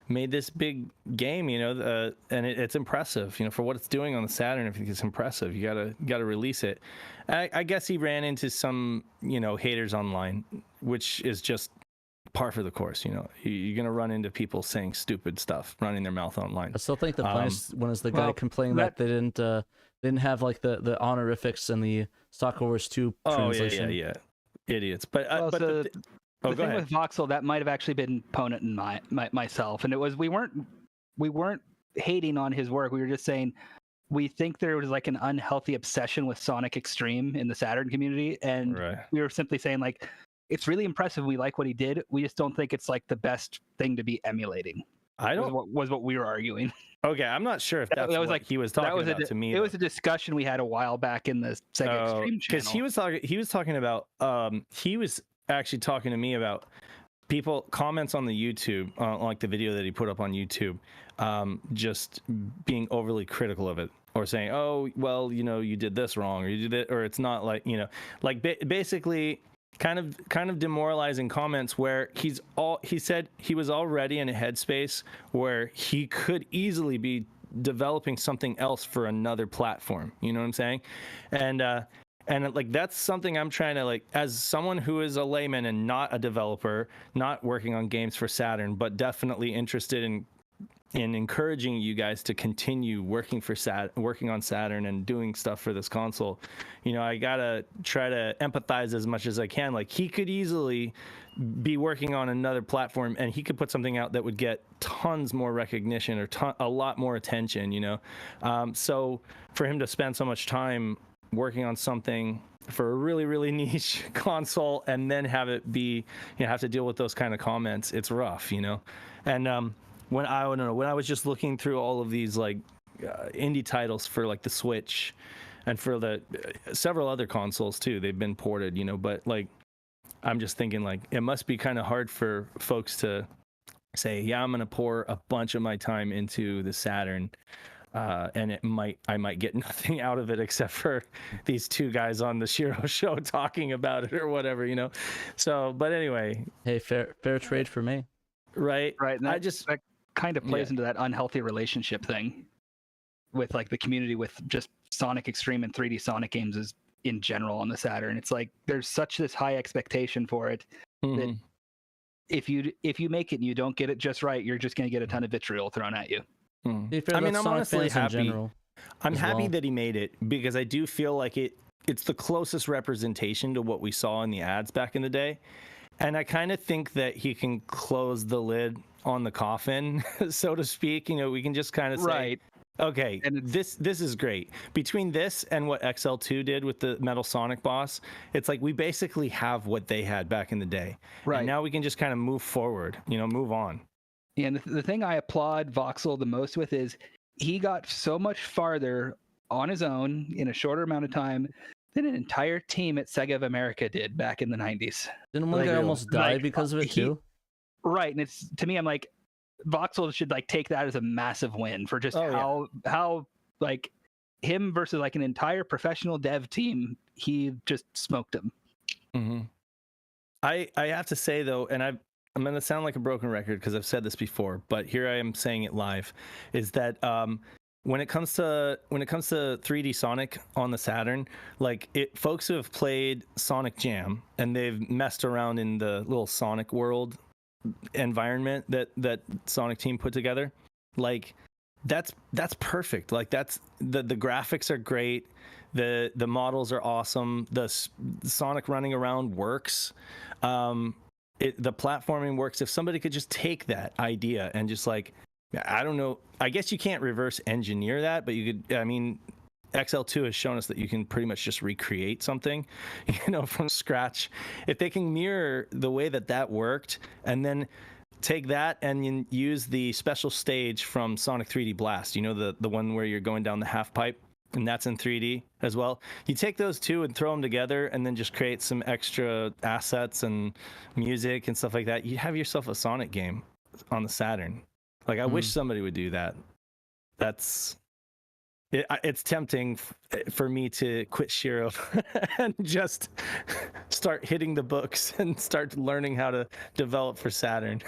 made this big game, you know, and it's impressive, you know, for what it's doing on the Saturn. I think it's impressive. You gotta release it. I guess he ran into some, you know, haters online, which is just par for the course. You know, you're gonna run into people saying stupid stuff, running their mouth online. I still think the funniest one is the guy complaining that they didn't have like the honorifics and the Soccer Wars 2 translation. Yeah, idiots. But the go thing ahead. with Voxel, that might have actually been Ponent and myself, and it was we weren't hating on his work. We were just saying we think there was like an unhealthy obsession with Sonic Extreme in the Saturn community, and we were simply saying like it's really impressive. We like what he did. We just don't think it's like the best thing to be emulating. Was what we were arguing. Okay, I'm not sure if that was like he was talking about to me. It was a discussion we had a while back in the Sega Extreme channel. Because he was talking about he was actually talking to me about people comments on the YouTube, like the video that he put up on YouTube, just being overly critical of it, or saying, oh well, you know, you did this wrong, or you did it, or it's not like, you know, like basically kind of demoralizing comments where he said he was already in a headspace where he could easily be developing something else for another platform, you know what I'm saying? And like that's something I'm trying to, like, as someone who is a layman and not a developer, not working on games for Saturn, but definitely interested in encouraging you guys to continue working on Saturn and doing stuff for this console. You know, I gotta try to empathize as much as I can. Like, he could easily be working on another platform and he could put something out that would get tons more recognition or a lot more attention, you know? So for him to spend so much time working on something for a really, really niche console and then have it be, you know, have to deal with those kind of comments, it's rough, you know? And when I was just looking through all of these like indie titles for like the Switch and for the several other consoles too, they've been ported, you know, but like I'm just thinking like it must be kind of hard for folks to say, yeah, I'm gonna pour a bunch of my time into the Saturn, and I might get nothing out of it except for these two guys on the SHIRO show talking about it or whatever, you know. So, but anyway, hey, fair trade for me. Right. And that kind of plays into that unhealthy relationship thing with like the community with just Sonic Extreme and 3D Sonic games is in general on the Saturn. It's like there's such this high expectation for it that if you make it and you don't get it just right, you're just going to get a ton of vitriol thrown at you. I mean, I'm honestly happy. I'm happy well. that he made it because I do feel like it's the closest representation to what we saw in the ads back in the day. And I kind of think that he can close the lid on the coffin, so to speak. You know, we can just kind of say, Right. okay, and this is great. Between this and what XL2 did with the Metal Sonic boss, it's like we basically have what they had back in the day. Right. And now we can just kind of move forward, you know, move on. And the thing I applaud Voxel the most with is he got so much farther on his own in a shorter amount of time than an entire team at Sega of America did back in the 90s. Didn't one guy almost die because of it too? Right. And it's, to me, I'm like, Voxel should like take that as a massive win for just how like him versus like an entire professional dev team, he just smoked him. Mm-hmm. I have to say though, and I'm going to sound like a broken record because I've said this before, but here I am saying it live, is that when it comes to 3D Sonic on the Saturn, like folks who have played Sonic Jam and they've messed around in the little Sonic world environment that Sonic team put together, like that's perfect. Like that's the graphics are great, the models are awesome, the Sonic running around works, the platforming works. If somebody could just take that idea and just like, I don't know, I guess you can't reverse engineer that, but you could. I mean, XL2 has shown us that you can pretty much just recreate something, you know, from scratch. If they can mirror the way that worked and then take that and use the special stage from Sonic 3D Blast, you know, the one where you're going down the half pipe, and that's in 3D as well. You take those two and throw them together and then just create some extra assets and music and stuff like that. You have yourself a Sonic game on the Saturn. Like, I wish somebody would do that. It's tempting for me to quit SHIRO and just start hitting the books and start learning how to develop for Saturn.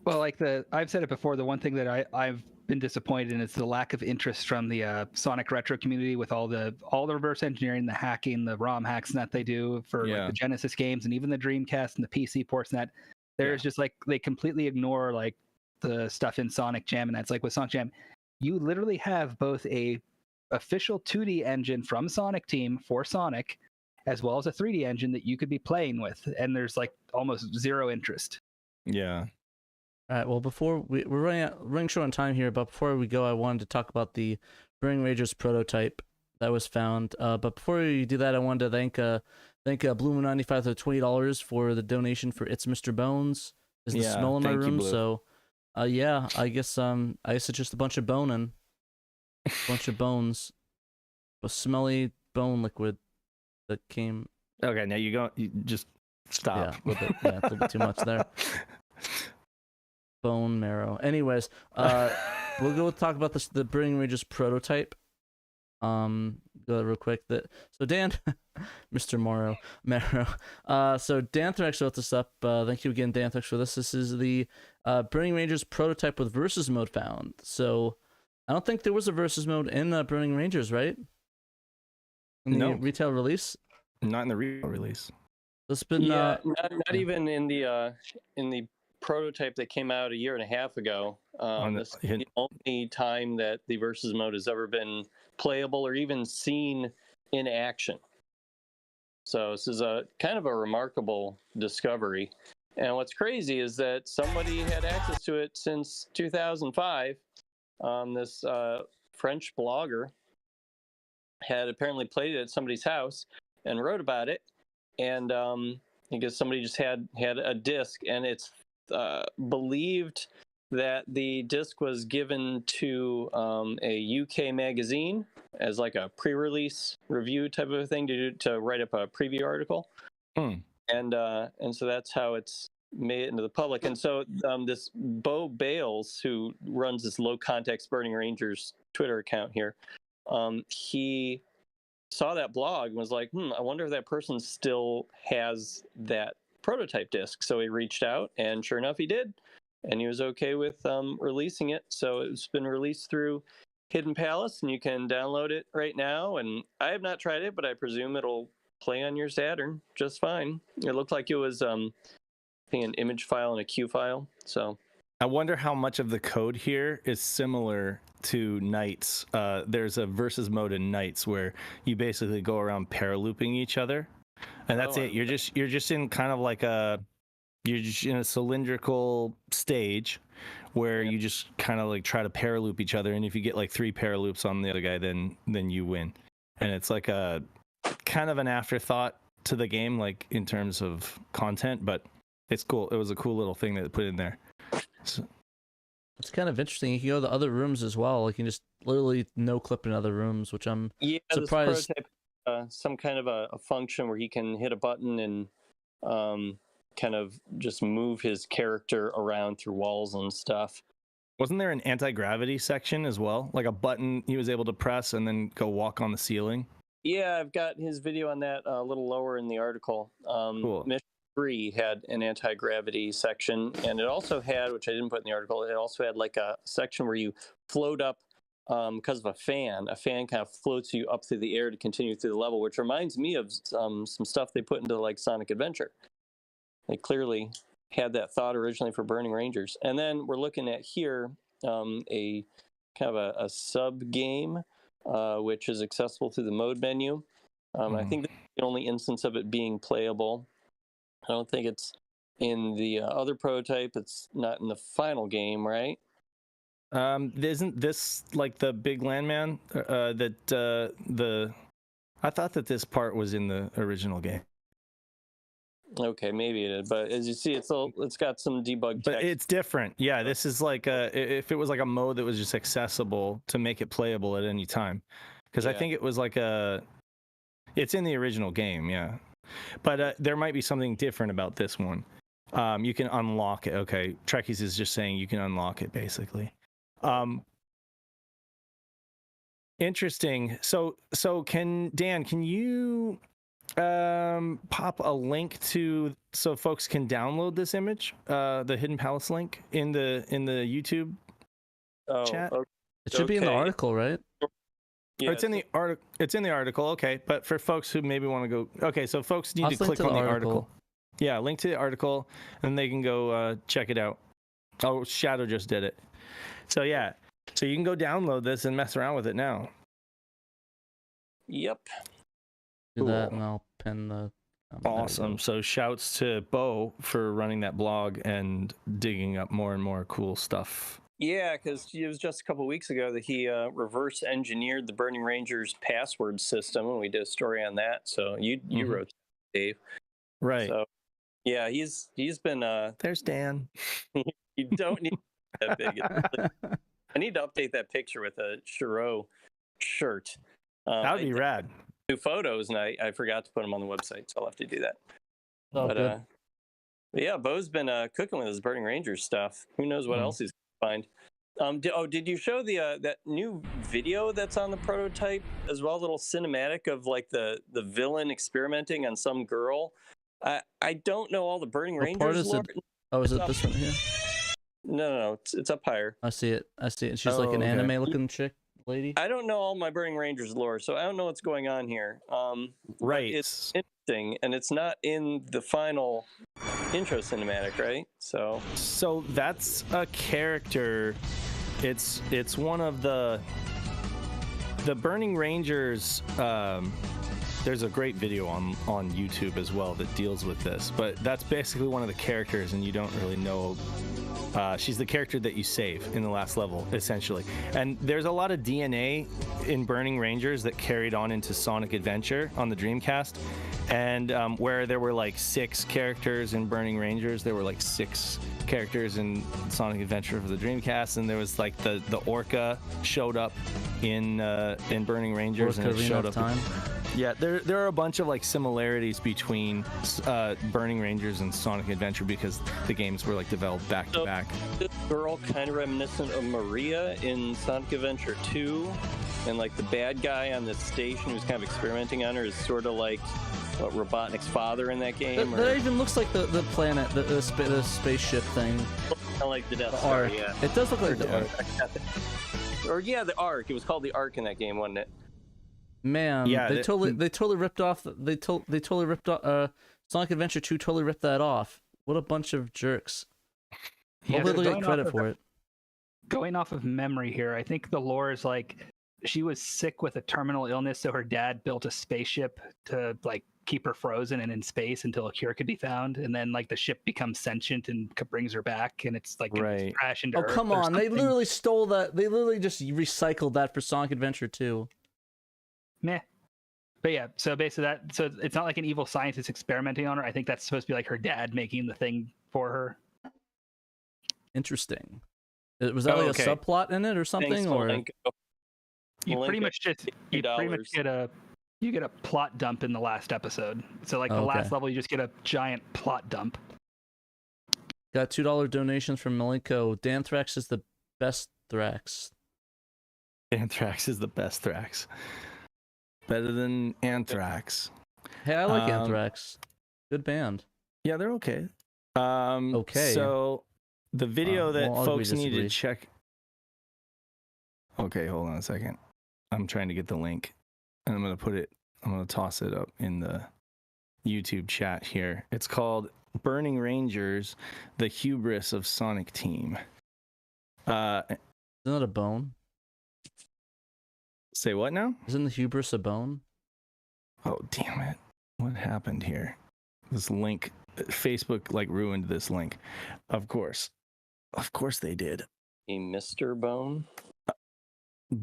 Well, like I've said it before, the one thing that I've been disappointed in is the lack of interest from the Sonic Retro community with all the reverse engineering, the hacking, the ROM hacks that they do for like, the Genesis games and even the Dreamcast and the PC ports and that. There's just like they completely ignore like the stuff in Sonic Jam, and that's like with Sonic Jam, you literally have both a official 2D engine from Sonic Team for Sonic, as well as a 3D engine that you could be playing with, and there's like almost zero interest. Yeah. All right. Well, before we're running short on time here, but before we go, I wanted to talk about the Burning Rangers prototype that was found. But before we do that, I wanted to thank Blue95 for the $20 for the donation for It's Mr. Bones. Is the smell in my room? So. I guess it's just a bunch of boning, a smelly bone liquid that came. Okay, now you just stop. Yeah, a little bit too much there. Bone marrow. Anyways, we'll go talk about the Burning Rangers prototype. Go real quick. So Dan, Mr. Marrow. So Danthrax wrote this up. Thank you again, Danthrax, for this. This is the Burning Rangers prototype with versus mode found. So I don't think there was a versus mode in Burning Rangers, right? In the retail release? Not in the retail release. It's been not even in the prototype that came out a year and a half ago. This is the only time that the versus mode has ever been playable or even seen in action. So this is a kind of a remarkable discovery. And what's crazy is that somebody had access to it since 2005. This French blogger had apparently played it at somebody's house and wrote about it. And I guess somebody just had a disc, and it's believed that the disc was given to a UK magazine as like a pre-release review type of a thing to write up a preview article. And so that's how it's made it into the public. And so this Bo Bales, who runs this Low Context Burning Rangers Twitter account here, he saw that blog and was like, I wonder if that person still has that prototype disc. So he reached out, and sure enough, he did. And he was okay with releasing it. So it's been released through Hidden Palace, and you can download it right now. And I have not tried it, but I presume it'll play on your Saturn just fine. It looked like it was an image file and a Q file. So I wonder how much of the code here is similar to Knights. There's a versus mode in Knights where you basically go around paralooping each other, and that's it. You're just in kind of like you're just in a cylindrical stage where you just kind of like try to paraloop each other, and if you get like 3 paraloops on the other guy, then you win. And it's like a kind of an afterthought to the game, like in terms of content, but it's cool. It was a cool little thing that they put in there. So. It's kind of interesting. You can go to other rooms as well. Like you can just literally no clip in other rooms, which I'm surprised. This prototype, some kind of a function where he can hit a button and kind of just move his character around through walls and stuff. Wasn't there an anti-gravity section as well? Like a button he was able to press and then go walk on the ceiling? Yeah, I've got his video on that a little lower in the article. Cool. Mission 3 had an anti-gravity section, and it also had, which I didn't put in the article, it also had like a section where you float up because of a fan. A fan kind of floats you up through the air to continue through the level, which reminds me of some stuff they put into like Sonic Adventure. They clearly had that thought originally for Burning Rangers. And then we're looking at here a kind of a sub game, which is accessible through the mode menu. I think that's the only instance of it being playable. I don't think it's in the other prototype. It's not in the final game, right? Isn't this like the big landman I thought that this part was in the original game. Okay, maybe it is, but as you see, it's got some debug text. But it's different. Yeah, this is like if it was like a mode that was just accessible to make it playable at any time, because I think it was like it's in the original game, yeah. But there might be something different about this one. You can unlock it. Okay, Trekkies is just saying you can unlock it basically. Interesting. So can you pop a link to so folks can download this image, the Hidden Palace link in the YouTube chat? Okay. It should be in the article, right? Yeah, it's in the article. It's in the article. Okay, but for folks who maybe want to go, okay, so folks need to click on the article. Yeah, link to the article, and they can go check it out. Oh, Shadow just did it. So yeah, so you can go download this and mess around with it now. Yep. Do that, and I'll pin the. Awesome. So shouts to Bo for running that blog and digging up more and more cool stuff. Yeah, because it was just a couple of weeks ago that he reverse engineered the Burning Rangers password system, and we did a story on that. So you wrote that, Dave, right? So yeah, he's been. There's Dan. You don't need that big. I need to update that picture with a SHIRO shirt. That would be rad. New photos, and I forgot to put them on the website, so I'll have to do that. Oh, but good. yeah, Bo's been cooking with his Burning Rangers stuff. Who knows what else he's gonna find? Did you show the that new video that's on the prototype as well? A little cinematic of like the villain experimenting on some girl. I don't know all the Burning Rangers lore. Oh, is it this one here? No, it's up higher. I see it. She's like an anime-looking chick. Lady? I don't know all my Burning Rangers lore, so I don't know what's going on here. Right. It's interesting, and it's not in the final intro cinematic, right? So that's a character. It's one of the Burning Rangers. There's a great video on YouTube as well that deals with this, but that's basically one of the characters, and you don't really know. She's the character that you save in the last level, essentially. And there's a lot of DNA in Burning Rangers that carried on into Sonic Adventure on the Dreamcast. And where there were like 6 characters in Burning Rangers, there were like 6 characters in Sonic Adventure for the Dreamcast. And there was like the Orca showed up in Burning Rangers, and it showed up. Yeah, there are a bunch of like similarities between Burning Rangers and Sonic Adventure because the games were like developed back to back. This girl kind of reminiscent of Maria in Sonic Adventure 2, and like the bad guy on the station who's kind of experimenting on her is sort of like Robotnik's father in that game. That even looks like the planet, the spaceship thing. Kind of like the Death Star, Ark. yeah. It does look like the Ark. Or yeah, the Ark. It was called the Ark in that game, wasn't it? Man, yeah, they totally ripped off. They totally ripped off. Sonic Adventure 2 totally ripped that off. What a bunch of jerks. Yeah, Hopefully so they'll get credit for it. Going off of memory here, I think the lore is like she was sick with a terminal illness, so her dad built a spaceship to like keep her frozen and in space until a cure could be found, and then like the ship becomes sentient and brings her back, and it's like Right. crash into Oh, Earth come or on. They something. literally stole that. They literally just recycled that for Sonic Adventure 2. Meh. But yeah, so basically so it's not like an evil scientist experimenting on her. I think that's supposed to be like her dad making the thing for her. Interesting. Was that like okay. a subplot in it or something? Thanks, Or Malenko. You pretty Malenko, much just get a plot dump in the last episode. So like the last level, you just get a giant plot dump. Got $2 donations from Malenko. Danthrax is the best Thrax. Anthrax is the best Thrax. Better than Anthrax. Hey, I like Anthrax. Good band. Yeah, they're okay. Okay. So the video that well, folks need to disagree. check. Okay, hold on a second. I'm trying to get the link, and I'm gonna toss it up in the YouTube chat here. It's called Burning Rangers: The Hubris of Sonic Team. Isn't that a bone? Say what now? Isn't the hubris a bone? Oh, damn it. What happened here? This link, Facebook like ruined this link. Of course they did. A Mr. Bone.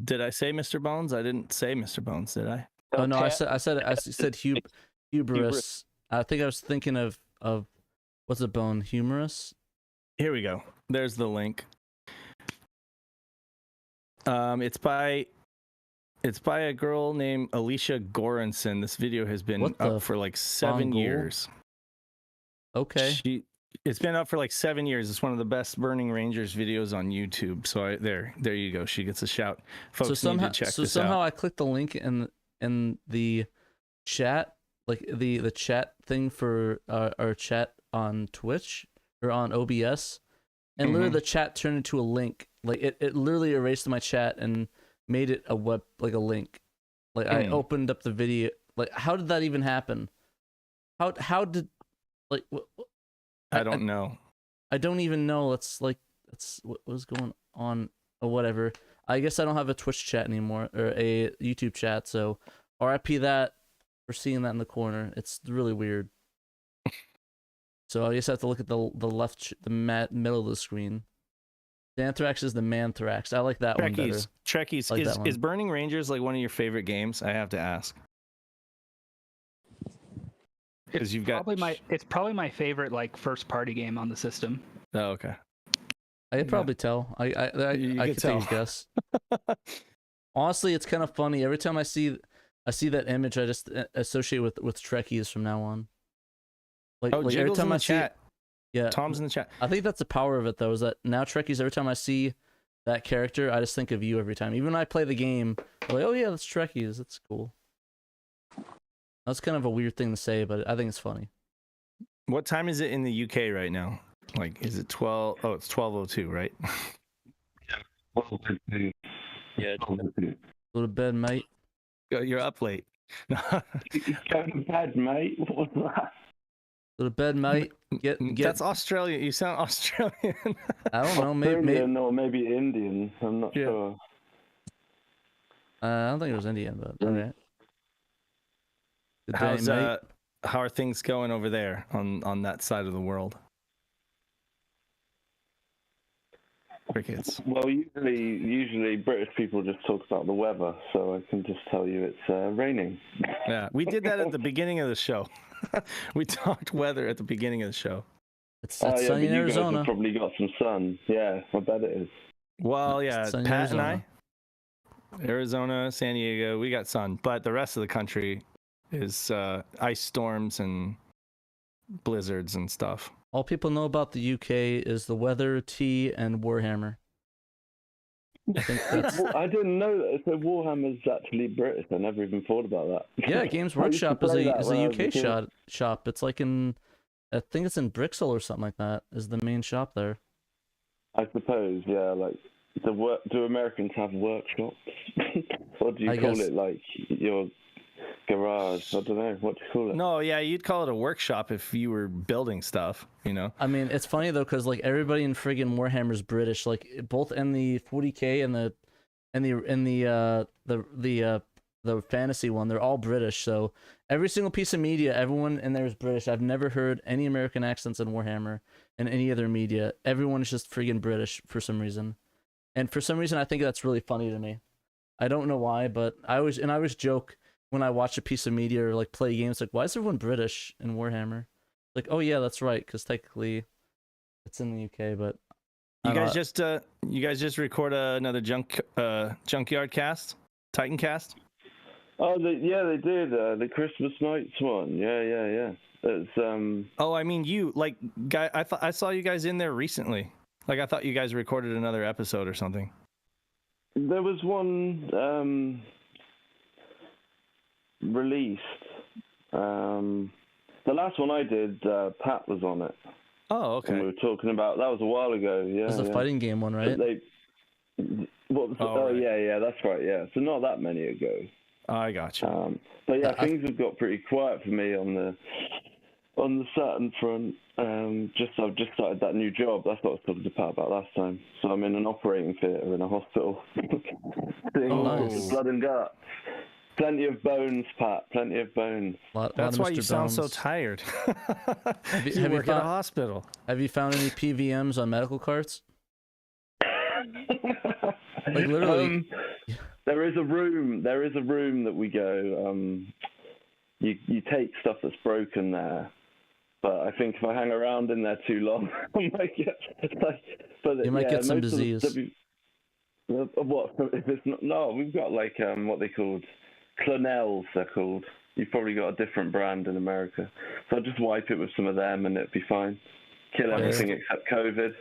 Did I say Mr. Bones? I didn't say Mr. Bones, did I? Oh no, I said hubris. I think I was thinking of what's a bone? Humorous? Here we go. There's the link. It's by a girl named Alicia Goranson. This video has been up for like 7 years. Okay. It's been up for like 7 years. It's one of the best Burning Rangers videos on YouTube. So there you go. She gets a shout. Folks need to check this out. So somehow I clicked the link in the chat, like the chat thing for our chat on Twitch or on OBS, and literally the chat turned into a link. Like it literally erased my chat and made it a link. Like I opened up the video. Like how did that even happen? How did like I don't know. I don't even know. That's what was going on or whatever. I guess I don't have a Twitch chat anymore or a YouTube chat. So RIP that for seeing that in the corner. It's really weird. So I guess I have to look at the left, middle of the screen. Danthrax is the Manthrax. I like that one better. Trekkies. Like is Burning Rangers like one of your favorite games? I have to ask. It's probably my favorite like first party game on the system. Oh, okay. I could probably tell. I could take a guess. Honestly, it's kind of funny. Every time I see that image, I just associate with Trekkies from now on. Like every time I see it, yeah, Tom's in the chat. I think that's the power of it though, is that now Trekkies, every time I see that character, I just think of you every time. Even when I play the game, I'm like, oh yeah, that's Trekkies. That's cool. That's kind of a weird thing to say, but I think it's funny. What time is it in the UK right now? Like, is it 12? Oh, it's 12:02, right? Yeah. Go to bed, mate. You're up late. Go to bed, mate. What's that? Go to bed, mate. Get. That's Australian. You sound Australian. I don't know. Maybe or maybe Indian. I'm not sure. I don't think it was Indian, but all right. Good day, mate. How are things going over there on that side of the world? Crickets. Well, usually British people just talk about the weather, so I can just tell you it's raining. Yeah, we did that at the beginning of the show. We talked weather at the beginning of the show. It's sunny in you Arizona. guys have probably got some sun. Yeah, I bet it is. Well, yeah, Sunny Pat Arizona. and I, Arizona, San Diego, we got sun, but the rest of the country is ice storms and blizzards and stuff. All people know about the UK is the weather, tea, and Warhammer. I think that's... I didn't know that. So Warhammer's actually British. I never even thought about that. Yeah, Games Workshop is a UK shop. It's like I think it's in Brixton or something like that. Is the main shop there? I suppose, yeah. Like, do Americans have workshops, or do you call it like your garage. I don't know what to call it. No, yeah, you'd call it a workshop if you were building stuff, you know. I mean, it's funny though, because like everybody in friggin' Warhammer's British, like both in the 40K and the fantasy one, they're all British. So every single piece of media, everyone in there is British. I've never heard any American accents in Warhammer and any other media. Everyone is just friggin' British for some reason, and for some reason, I think that's really funny to me. I don't know why, but I always joke when I watch a piece of media or like play games, like, why is everyone British in Warhammer? Like, oh yeah, that's right, because technically it's in the UK. But you guys just record another junkyard cast, Titan cast. Oh, they did the Christmas nights one. Yeah. It's Oh, I mean, you like guy. I saw you guys in there recently. Like, I thought you guys recorded another episode or something. There was one released. The last one I did, Pat was on it. Oh, okay. And we were talking about that was a while ago. Yeah, it was a fighting game one, right? Right. Yeah, that's right. Yeah, so not that many ago. I gotcha. But yeah, things have got pretty quiet for me on the Saturn front. I've just started that new job. That's what I was talking to Pat about last time. So I'm in an operating theatre in a hospital. Nice. Blood and guts. Plenty of bones, Pat. Plenty of bones. That's why you sound so tired. Have you work found, at a hospital. Have you found any PVMs on medical carts? Like literally. There is a room that we go. You take stuff that's broken there, but I think if I hang around in there too long, I might get you might get some disease. What if it's not? No, we've got like what they called Clonels. They're called. You've probably got a different brand in America, so I'll just wipe it with some of them and it'd be fine. Kill everything except COVID.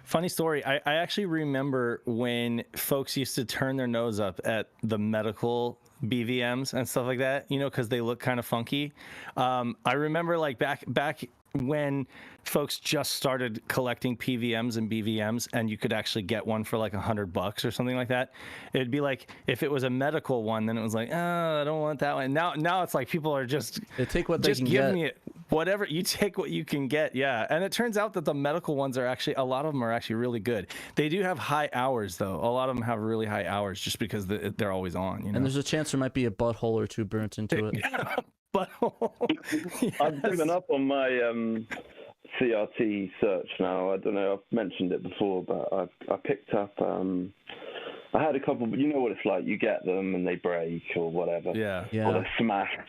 Funny story. I actually remember when folks used to turn their nose up at the medical BVMs and stuff like that, you know, because they look kind of funky. I remember like back when folks just started collecting PVMs and BVMs, and you could actually get one for like $100 or something like that. It'd be like if it was a medical one, then it was like, oh, I don't want that one. Now it's like people are just they take what they can get. Just give me it. Whatever, you take what you can get, yeah. And it turns out that the medical ones are actually, a lot of them are actually really good. They do have high hours, though. A lot of them have really high hours just because they're always on, you know? And there's a chance there might be a butthole or two burnt into it. Butthole. Yes. I've given up on my CRT search now. I don't know, I've mentioned it before, but I picked up... I had a couple, but you know what it's like. You get them and they break or whatever. Yeah. Or they're smashed.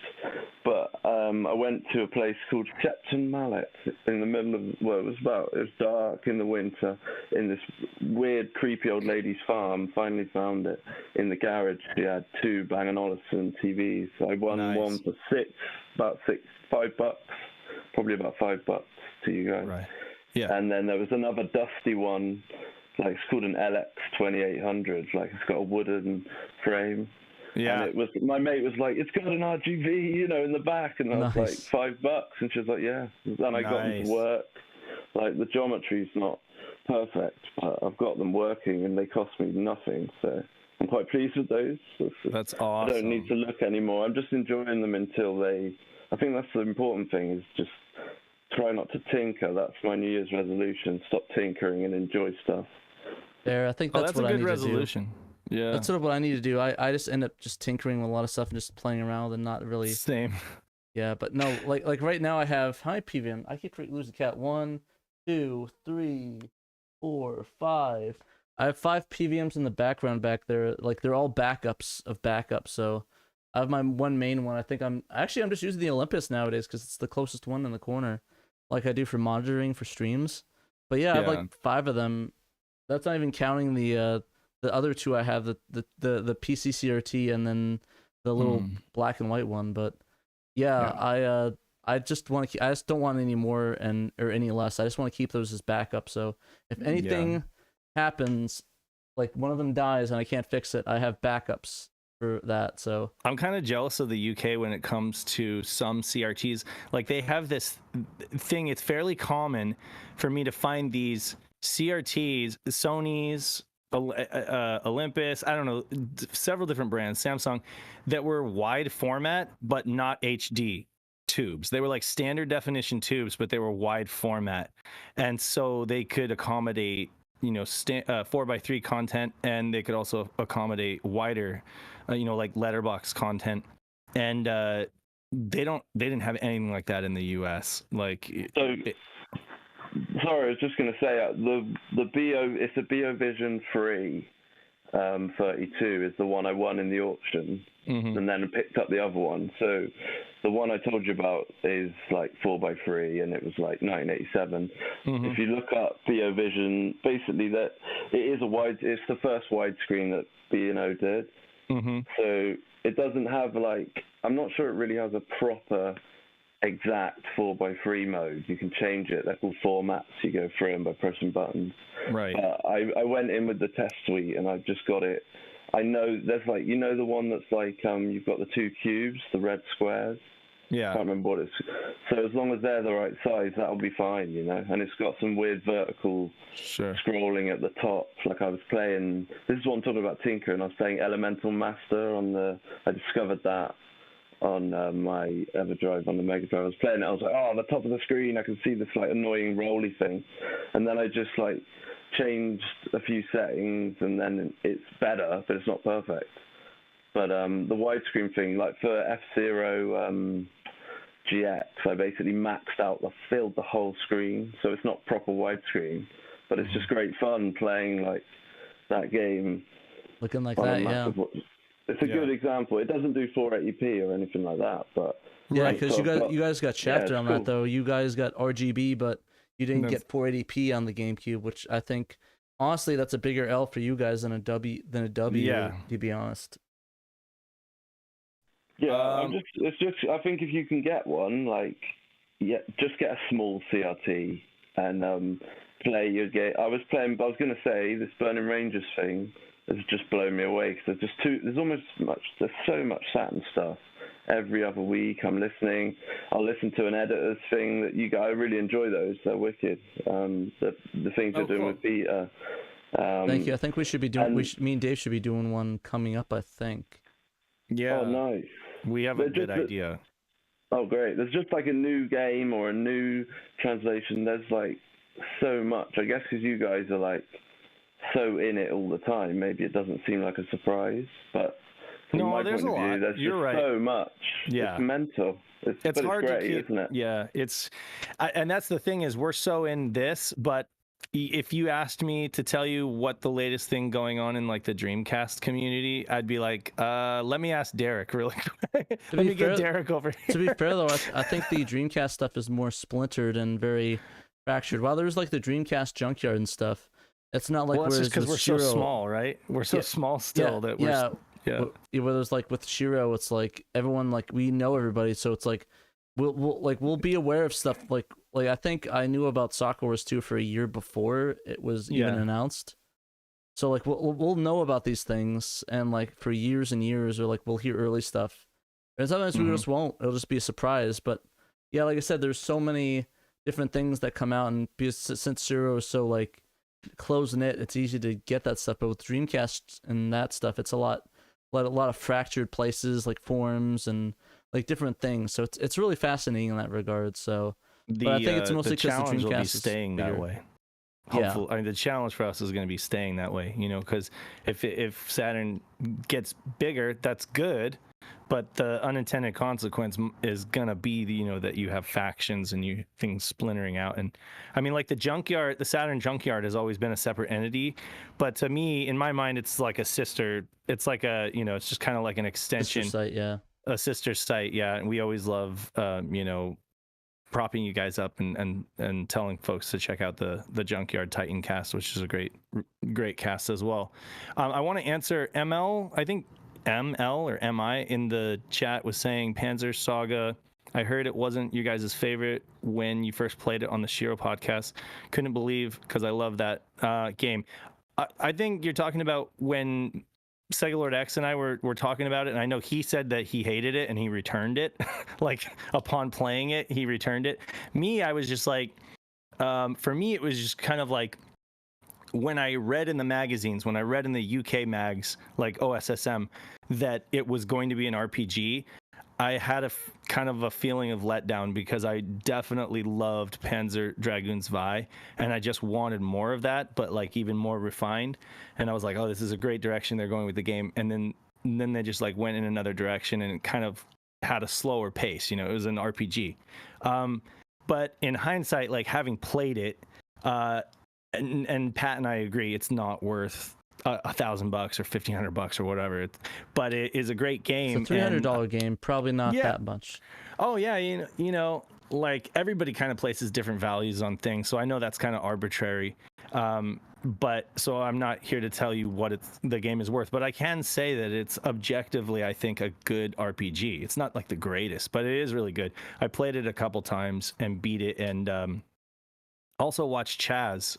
But I went to a place called Shepton Mallet in the middle of, it was dark in the winter in this weird, creepy old lady's farm. Finally found it in the garage. She had two Bang & Olufsen TVs. I won one for $5, probably about $5 to you guys. Right. Yeah. And then there was another dusty one. Like it's called an LX 2800. Like it's got a wooden frame. Yeah. And it was, my mate was like, it's got an RGB, you know, in the back, and I was like, $5, and she was like, yeah. Then I got them to work. Like the geometry's not perfect, but I've got them working, and they cost me nothing. So I'm quite pleased with those. That's awesome. I don't need to look anymore. I'm just enjoying them until they. I think that's the important thing. Is just try not to tinker. That's my New Year's resolution. Stop tinkering and enjoy stuff. There, I think that's what I need resolution. to do. Yeah, that's sort of what I need to do. I just end up just tinkering with a lot of stuff and just playing around and not really. Same. Yeah, but no, like right now I have how many PVM? I keep losing count. 1, 2, 3, 4, 5. I have 5 PVMs in the background back there. Like they're all backups of backups. So I have my one main one. I think I'm just using the Olympus nowadays because it's the closest one in the corner, like I do for monitoring for streams. But yeah, I have like 5 of them. That's not even counting the other 2 I have, the PC CRT and then the little black and white one. But yeah. I just want to. I just don't want any more or any less. I just want to keep those as backup. So if anything happens, like one of them dies and I can't fix it, I have backups for that. So I'm kind of jealous of the UK when it comes to some CRTs. Like they have this thing. It's fairly common for me to find these CRTs, Sony's, Olympus, I don't know, several different brands, Samsung, that were wide format but not HD tubes. They were like standard definition tubes, but they were wide format, and so they could accommodate 4:3 content, and they could also accommodate wider, like letterbox content, and they didn't have anything like that in the US. Like, sorry, I was just going to say the BO, it's a BO Vision 3 32 is the one I won in the auction, and then picked up the other one. So the one I told you about is like 4:3, and it was like 1987. If you look up BO Vision, basically that it is it's the first widescreen that B&O did. So it doesn't have I'm not sure it really has a proper exact 4:3 mode. You can change it. They're called formats. You go through them by pressing buttons. Right. I went in with the test suite, and I've just got it. I know there's the one that's you've got the two cubes, the red squares. Yeah. I can't remember what it's. So as long as they're the right size, that'll be fine, And it's got some weird vertical scrolling at the top. Like I was playing. This is what I'm talking about, Tinker, and I was playing Elemental Master I discovered that on my EverDrive on the Mega Drive. I was playing it. I was like, on the top of the screen, I can see this annoying rolly thing, and then I just changed a few settings, and then it's better, but it's not perfect. But the widescreen thing, for F-Zero GX, I basically maxed out, filled the whole screen, so it's not proper widescreen, but it's just great fun playing that game. Looking like that, yeah. It's a good example. It doesn't do 480p or anything like that, but because you guys got shafted on that though. You guys got RGB, but you didn't get 480p on the GameCube, which I think honestly that's a bigger L for you guys than a W. To be honest. Yeah, I think if you can get one, just get a small CRT and play your game. I was going to say this Burning Rangers thing has just blown me away because there's so much Saturn stuff every other week. I'll listen to an editor's thing that I really enjoy those. They're wicked. The things you're doing with Beta. Thank you. I think we should be doing. Me and Dave should be doing one coming up, I think. Yeah. Oh, nice. We have a good idea. Oh, great. There's just a new game or a new translation. There's so much. I guess because you guys are so in it all the time, maybe it doesn't seem like a surprise, but no, there's a lot. There's You're right. So much. Yeah. It's mental. It's hard great, to keep, isn't it? Yeah, and that's the thing is we're so in this, but if you asked me to tell you what the latest thing going on in the Dreamcast community, I'd be like, let me ask Derek really quick. Let me get Derek over here. To be fair though, I think the Dreamcast stuff is more splintered and very fractured. While there's the Dreamcast junkyard and stuff, it's not well, it's just because we're SHIRO, so small, right? We're so small still that we're where there's with SHIRO, it's everyone we know everybody, so it's we'll be aware of stuff I think I knew about Soccer Wars 2 for a year before it was even announced. So we'll know about these things and for years and years, or we'll hear early stuff. And sometimes we just won't. It'll just be a surprise. But yeah, like I said, there's so many different things that come out, and because since SHIRO is so close knit, it's easy to get that stuff. But with Dreamcast and that stuff, it's a lot of fractured places, forums and different things. So it's really fascinating in that regard. So but I think it's mostly because the Dreamcast will be staying that way. Hopefully, I mean, the challenge for us is going to be staying that way. Because if Saturn gets bigger, that's good. But the unintended consequence is gonna be that you have factions and things splintering out. And I mean, the junkyard, the Saturn junkyard has always been a separate entity. But to me, in my mind, it's like a sister. It's it's just kind of like an extension. Sister site, yeah. A sister site, yeah. And we always love, propping you guys up and telling folks to check out the Junkyard Titan cast, which is a great cast as well. I want to answer ML. I think ML or MI in the chat was saying Panzer Saga. I heard it wasn't you guys' favorite when you first played it on the SHIRO podcast. Couldn't believe, because I love that game. I think you're talking about when Sega Lord X and I were talking about it, and I know he said that he hated it and he returned it. Upon playing it, he returned it. Me, I was just for me, it was just kind of when I read in the magazines, when I read in the UK mags like OSSM that it was going to be an RPG, I had a kind of a feeling of letdown because I definitely loved Panzer Dragoon Zwei, and I just wanted more of that, but like even more refined. And I was like, oh, this is a great direction they're going with the game. And then they just like went in another direction and it kind of had a slower pace. It was an RPG. But in hindsight, like having played it, and Pat and I agree, it's not worth $1,000 or $1,500 or whatever. But it is a great game. It's a $300 game, probably not that much. Oh yeah, like everybody kind of places different values on things, so I know that's kind of arbitrary. But so I'm not here to tell you what the game is worth, but I can say that it's objectively, I think, a good RPG. It's not like the greatest, but it is really good. I played it a couple times and beat it, and also watched Chaz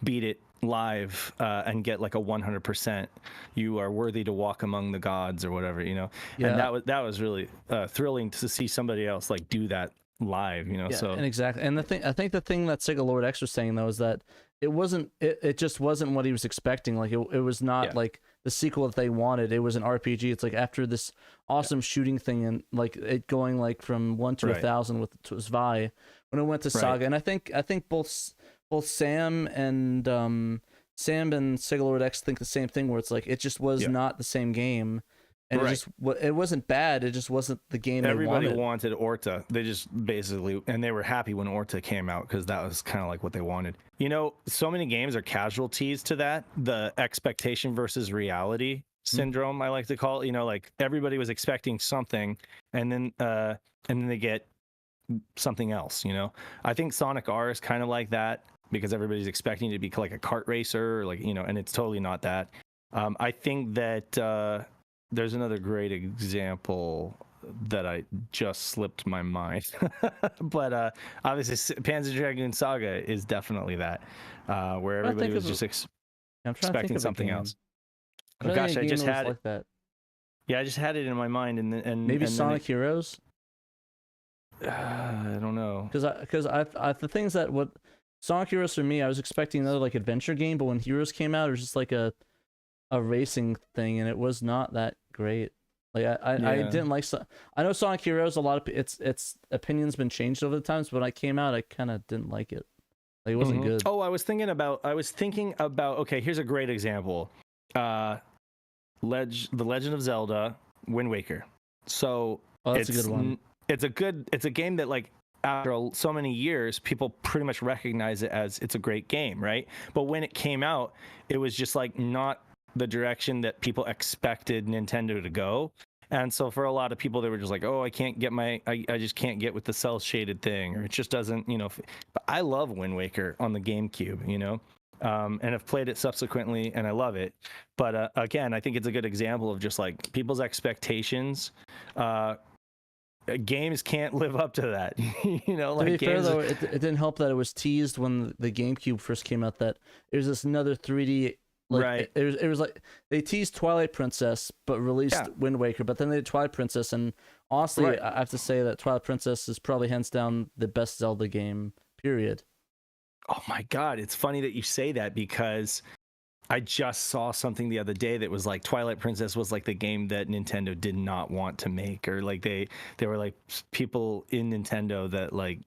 beat it live and get like a 100%. You are worthy to walk among the gods or whatever, Yeah. And that was really thrilling to see somebody else like do that live, Yeah, so and exactly. And I think the thing that Sega Lord X was saying though is that it just wasn't what he was expecting. Like it was not like the sequel that they wanted. It was an RPG. It's like after this awesome shooting thing and like it going like from 1 to 1,000 with Zwei when it went to Saga. And I think both Sam and Sega Lord X think the same thing, where it's like it just was not the same game. And it wasn't bad. It just wasn't the game everybody they wanted. Orta. They just basically, and they were happy when Orta came out because that was kind of like what they wanted. So many games are casualties to that. The expectation versus reality syndrome, I like to call it. Like everybody was expecting something, and then they get something else. I think Sonic R is kind of like that because everybody's expecting it to be like a kart racer, like and it's totally not that. I think that. There's another great example that I just slipped my mind, but obviously Panzer Dragoon Saga is definitely that, where everybody was just expecting something else. Oh gosh, I just had it. Like that. Yeah, I just had it in my mind, and maybe Sonic Heroes. I don't know, because I the things that what Sonic Heroes for me, I was expecting another like adventure game, but when Heroes came out, it was just like a racing thing, and it was not that great. Like I didn't like. I know Sonic Heroes. A lot of its opinions been changed over the times, but when I came out, I kind of didn't like it. Like it wasn't good. Oh, I was thinking about. Okay, here's a great example. The Legend of Zelda: Wind Waker. So that's a good one. It's a game that like after so many years, people pretty much recognize it as it's a great game, right? But when it came out, it was just like not the direction that people expected Nintendo to go. And so for a lot of people, they were just like, oh, I just can't get with the cell shaded thing, or it just doesn't, but I love Wind Waker on the GameCube, and I've played it subsequently and I love it. But again, I think it's a good example of just like people's expectations. Games can't live up to that. To be fair though, it didn't help that it was teased when the GameCube first came out that there's this another 3D. Like, it was like they teased Twilight Princess but released Wind Waker, but then they did Twilight Princess, and honestly I have to say that Twilight Princess is probably hands down the best Zelda game, period. Oh my god, it's funny that you say that because I just saw something the other day that was like Twilight Princess was like the game that Nintendo did not want to make, or like they were like people in Nintendo that like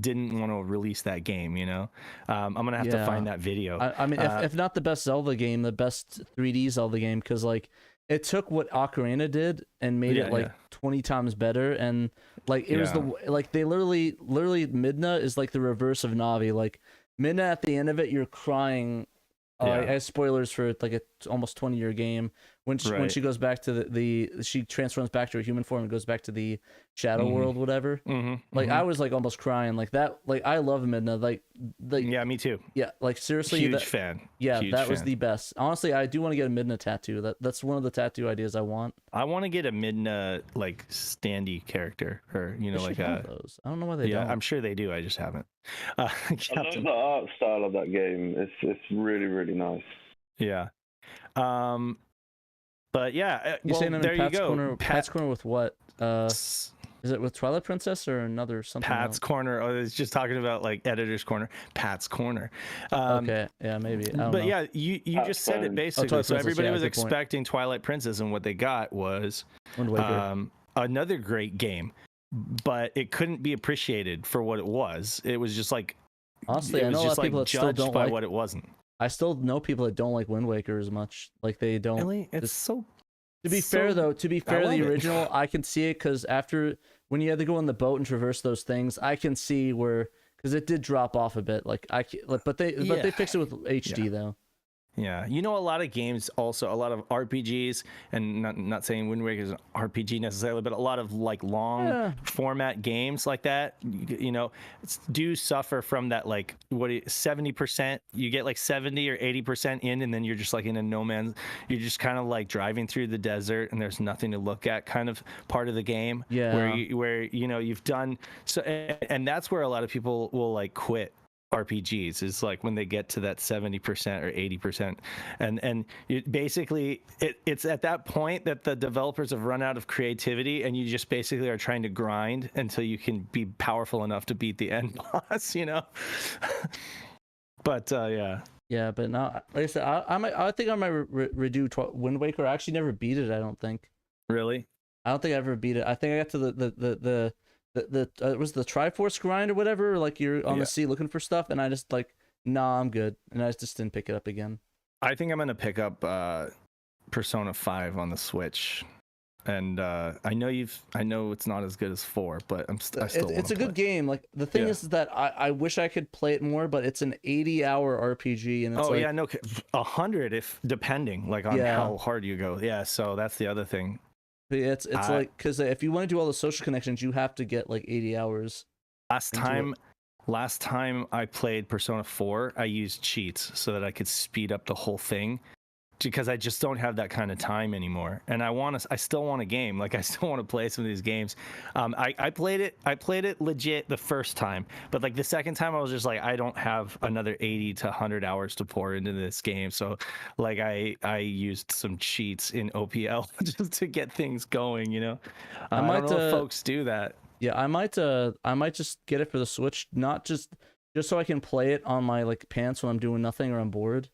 didn't want to release that game, I'm gonna have to find that video. I mean, if not the best Zelda game, the best 3D Zelda game, because like it took what Ocarina did and made it like 20 times better, and like it was they literally Midna is like the reverse of Navi. Like Midna at the end of it, you're crying. I have spoilers for like a almost 20-year game. When she goes back to she transforms back to her human form and goes back to the shadow world, whatever. I was like almost crying like that. Like I love Midna. Like yeah, me too. Yeah, like seriously, huge fan. Yeah, that was the best. Honestly, I do want to get a Midna tattoo. That's one of the tattoo ideas I want. I want to get a Midna like standee character, or like those. I don't know why they don't. I'm sure they do. I just haven't. I love the art style of that game. It's really, really nice. Yeah. But yeah, you saying I'm in Pat's corner with what? Is it with Twilight Princess or another something Pat's else? Corner. Oh, it's just talking about like Editor's Corner. Pat's Corner. Okay, yeah, maybe. I don't know. Yeah, you just said it basically. Twilight So Princess, everybody yeah, was good point. expecting Twilight Princess, and what they got was Wind Waker. another great game, but it couldn't be appreciated for what it was. It was just like, Honestly, it I was know a lot just of people like that still judged don't by like. what it wasn't. I still know people that don't like Wind Waker as much. Like they don't. Really, it's so. To be fair, though, the love it. original, I can see it because after when you had to go on the boat and traverse those things, I can see where because it did drop off a bit. But they fixed it with HD though. Yeah, you know, a lot of games also, a lot of RPGs, and not saying Wind Waker is an RPG necessarily, but a lot of like long format games like that, you know, do suffer from that, like 70%. You get like 70 or 80% in, and then you're just like in a no man's. You're just kind of like driving through the desert, and there's nothing to look at, kind of part of the game. Yeah. Where you know you've done so, and that's where a lot of people will like quit RPGs, is like when they get to that 70% or 80%, and basically it's at that point that the developers have run out of creativity, and you just basically are trying to grind until you can be powerful enough to beat the end boss, you know. But yeah, but now, like I said, I think I might redo Wind Waker. I actually never beat it. I don't think. Really? I don't think I ever beat it. I think I got to the was the Triforce grind or whatever, like you're on the sea looking for stuff, and I just like, nah, I'm good, and I just didn't pick it up again. I think I'm gonna pick up Persona 5 on the Switch, and I know it's not as good as 4, but it's a good game. Like the thing is that I wish I could play it more, but it's an 80-hour RPG, and it's 100 if depending like on how hard you go. Yeah, so that's the other thing. It's like, because if you want to do all the social connections, you have to get like 80 hours. Last time I played Persona 4, I used cheats so that I could speed up the whole thing, because I just don't have that kind of time anymore. And I still want a game. Like I still want to play some of these games. I played it legit the first time, but like the second time I was just like, I don't have another 80 to 100 hours to pour into this game. So like I used some cheats in OPL just to get things going, you know. I don't know if folks do that. Yeah, I might just get it for the Switch, not just so I can play it on my like pants when I'm doing nothing or I'm bored.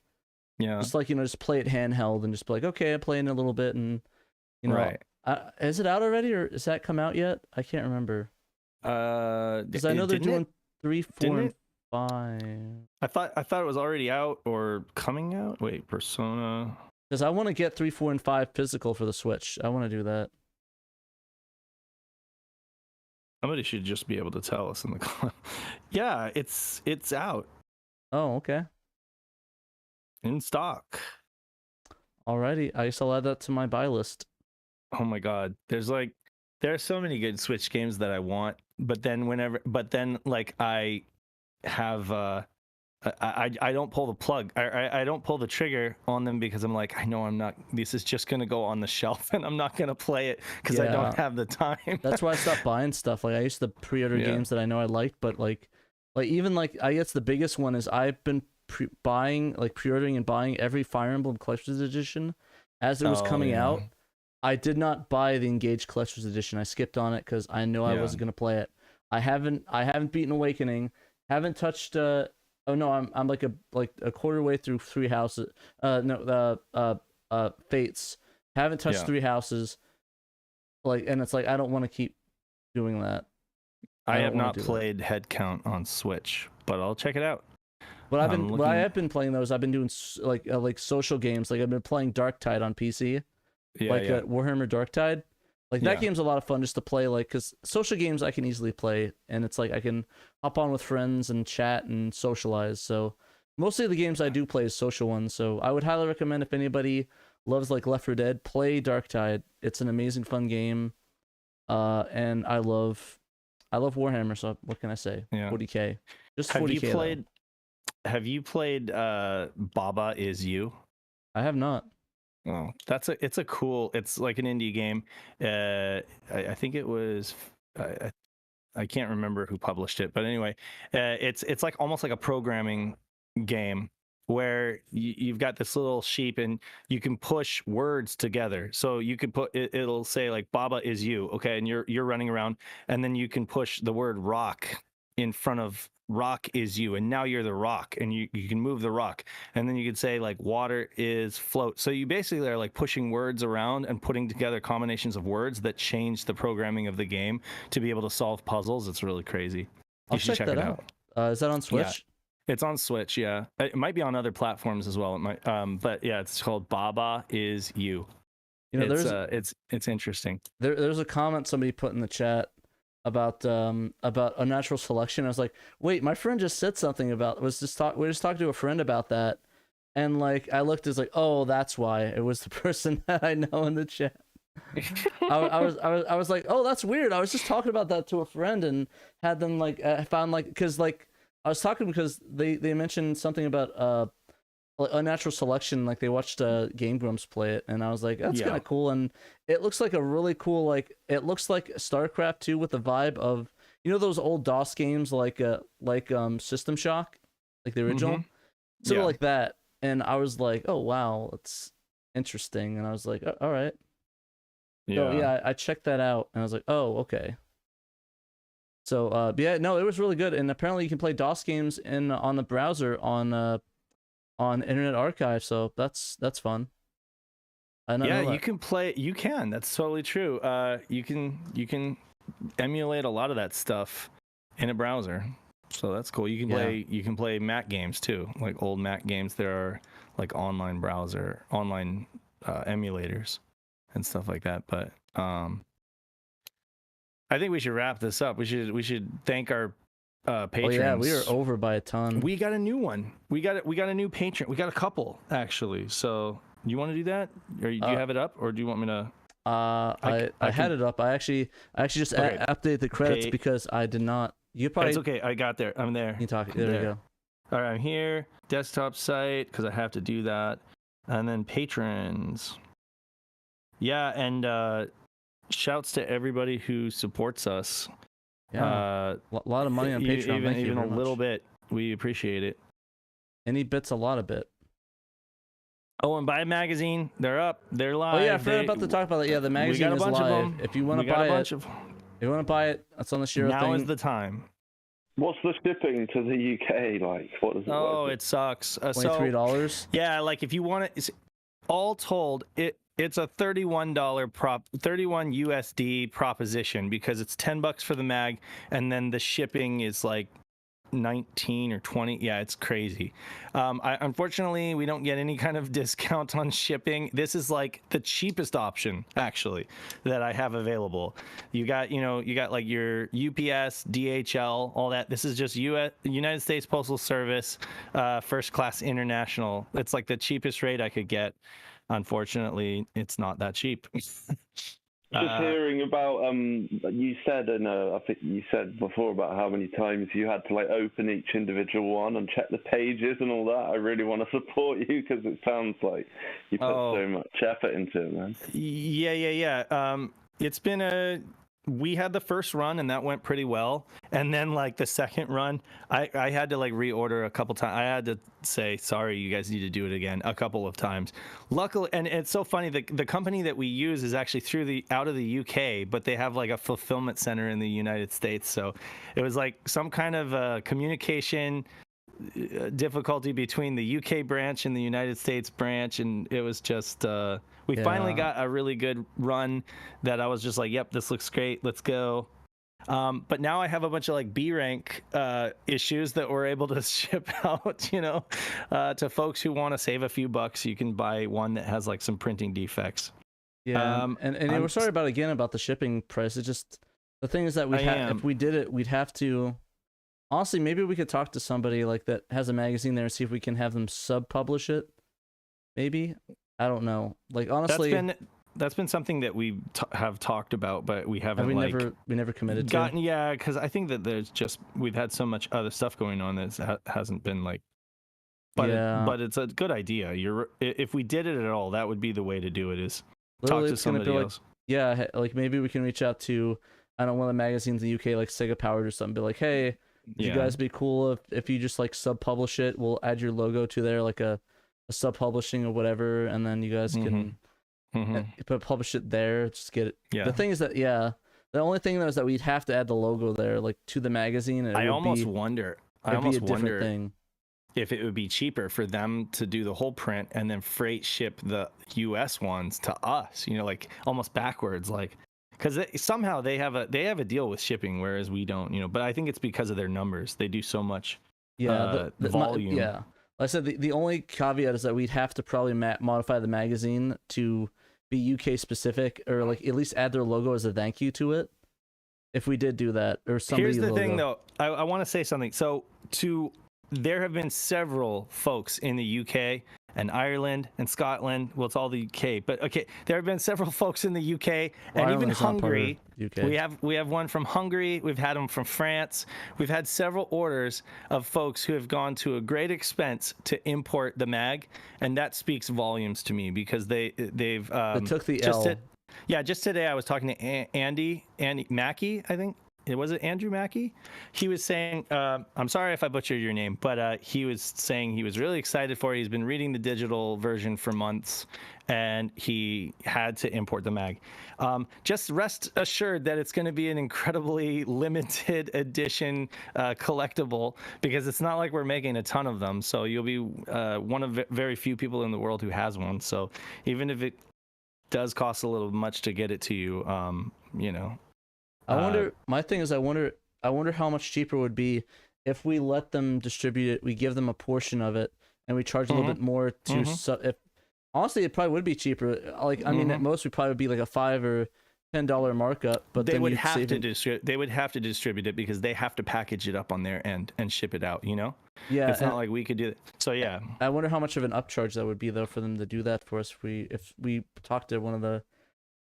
Yeah, just like, you know, just play it handheld and just be like, okay, I'm playing a little bit, and you know, right. Is it out already, or is that come out yet? I can't remember. Because I know they're doing 3, 4, and 5. I thought it was already out or coming out. Wait, Persona. Because I want to get 3, 4, and 5 physical for the Switch. I want to do that. Somebody should just be able to tell us in the comments. Yeah, it's out. Oh, okay. In stock. Alrighty, I guess I'll add that to my buy list. Oh my god, there are so many good Switch games that I want, but then like I have I don't pull the plug. I don't pull the trigger on them because I'm like, I know I'm not. This is just gonna go on the shelf, and I'm not gonna play it because I don't have the time. That's why I stopped buying stuff. Like I used to pre-order games that I know I liked, but like even like I guess the biggest one is I've been pre-ordering and buying every Fire Emblem Collector's Edition as it was coming out. I did not buy the Engage Collector's Edition. I skipped on it because I know I wasn't gonna play it. I haven't beaten Awakening. Haven't touched. Oh no, I'm like a quarter way through Three Houses. Fates. Haven't touched Three Houses. Like, and it's like I don't want to keep doing that. I have not played Headcount on Switch, but I'll check it out. But I have been playing those. I've been doing like social games. Like I've been playing Darktide on PC. Warhammer Darktide. Like that game's a lot of fun just to play, like, because social games I can easily play, and it's like I can hop on with friends and chat and socialize. So mostly the games I do play is social ones. So I would highly recommend, if anybody loves like Left 4 Dead, play Darktide. It's an amazing fun game. And I love Warhammer, so what can I say? 40K. Just 40K. Have you played Baba Is You? I have not. Oh, it's like an indie game. I think it was I can't remember who published it, but anyway, it's like almost like a programming game, where you've got this little sheep and you can push words together. So you can put it'll say like Baba is you, okay, and you're running around, and then you can push the word rock in front of rock is you, and now you're the rock, and you can move the rock, and then you could say like water is float. So you basically are like pushing words around and putting together combinations of words that change the programming of the game to be able to solve puzzles. It's really crazy. I'll check it out. Is that on Switch? Yeah. It's on Switch, yeah. It might be on other platforms as well. It might, but yeah, it's called Baba is You. You know, it's interesting. There's a comment somebody put in the chat about unnatural selection. I was like, wait, my friend just said something about we were just talking to a friend about that, and like I looked, it's like, oh, that's why it was the person that I know in the chat. I was like, oh, that's weird. I was just talking about that to a friend and had them like I found like because like. I was talking because they mentioned something about like unnatural selection, like they watched Game Grumps play it, and I was like, that's kind of cool, and it looks like a really cool, like it looks like StarCraft 2 with the vibe of, you know, those old DOS games like System Shock, like the original, sort of like that, and I was like, oh wow, it's interesting, and I was like, all right, so yeah, I checked that out, and I was like, oh okay. So yeah, no, it was really good, and apparently you can play DOS games on the browser on Internet Archive, so that's fun. You can play. You can. That's totally true. You can emulate a lot of that stuff in a browser, so that's cool. You can play Mac games too, like old Mac games. There are like online emulators and stuff like that, but I think we should wrap this up. We should thank our patrons. Oh yeah, we are over by a ton. We got a new one. We got a new patron. We got a couple actually. So you want to do that, or do you have it up, or do you want me to? I had it up. I actually just updated the credits because I did not. You probably. It's okay. I got there. I'm there. You talk. There we go. All right, I'm here. Desktop site because I have to do that, and then patrons. Yeah, and. Shouts to everybody who supports us. Yeah, a lot of money on Patreon. Even a little bit. We appreciate it. Any bit's a lot of bit. Oh, and buy a magazine. They're up. They're live. Oh yeah, I forgot about to talk about that. Yeah, the magazine is live. If you want to buy it, that's on the SHIRO thing. Now is the time. What's the shipping to the UK like? What is it? Oh, it sucks. $23. Yeah, like if you want it, all told, it's a $31 31 USD proposition because it's $10 for the mag, and then the shipping is like 19 or 20. Yeah, it's crazy. Unfortunately, we don't get any kind of discount on shipping. This is like the cheapest option actually that I have available. You got like your UPS, DHL, all that. This is just United States Postal Service, first class international. It's like the cheapest rate I could get. Unfortunately, it's not that cheap. Just hearing about you said, and I think you said before about how many times you had to like open each individual one and check the pages and all that. I really want to support you because it sounds like you put so much effort into it, man. Yeah. It's been we had the first run and that went pretty well, and then like the second run I had to like reorder a couple times. I had to say sorry, you guys need to do it again a couple of times. Luckily, and it's so funny, the company that we use is actually out of the UK, but they have like a fulfillment center in the United States, so it was like some kind of communication difficulty between the UK branch and the United States branch, and it was just we finally got a really good run that I was just like, yep, this looks great, let's go. But now I have a bunch of like B rank issues that we're able to ship out, to folks who want to save a few bucks. You can buy one that has like some printing defects. Yeah, and we're sorry about the shipping price. It's just the thing is that if we did it, we'd have to. Honestly, maybe we could talk to somebody like that has a magazine there and see if we can have them sub-publish it. Maybe, I don't know. Like honestly, that's been something that we have talked about, but we haven't. We never committed to. Yeah, because I think that we've had so much other stuff going on that hasn't been like. But it's a good idea. If we did it at all, that would be the way to do it. Is literally talk to somebody else. Like, like maybe we can reach out to one of the magazines in the UK, like Sega Powered or something. Be like, hey. Would you guys be cool if you just like sub-publish it? We'll add your logo to there, like a sub-publishing or whatever, and then you guys can publish it there. Just get it. Yeah. The thing is that the only thing though is that we'd have to add the logo there, like to the magazine. I almost wonder if it would be cheaper for them to do the whole print and then freight ship the US ones to us, you know, like almost backwards, like, because somehow they have a deal with shipping, whereas we don't, you know. But I think it's because of their numbers. They do so much volume. Like I said, the only caveat is that we'd have to probably modify the magazine to be UK specific, or like at least add their logo as a thank you to it. If we did do that, or somebody. Here's the thing, though. I want to say something. So there have been several folks in the UK and Ireland and Scotland. Well, it's all the UK, but okay, there have been several folks in the UK and even Hungary. UK. We have one from Hungary. We've had them from France. We've had several orders of folks who have gone to a great expense to import the mag, and that speaks volumes to me because they've they took the L. Just today I was talking to Andy Mackey, I think. Was it Andrew Mackey? He was saying, I'm sorry if I butchered your name, but he was saying he was really excited for it. He's been reading the digital version for months, and he had to import the mag. Just rest assured that it's going to be an incredibly limited edition collectible, because it's not like we're making a ton of them. So you'll be one of very few people in the world who has one. So even if it does cost a little much to get it to you, you know. I wonder. My thing is, I wonder how much cheaper it would be if we let them distribute it. We give them a portion of it, and we charge a little bit more to. Honestly, it probably would be cheaper. Like, I mean, at most, we probably would be like a $5 or $10 markup. But they would have to they would have to distribute it because they have to package it up on their end and ship it out. You know. Yeah. It's not like we could do it. So yeah. I wonder how much of an upcharge that would be though for them to do that for us. If we talk to one of the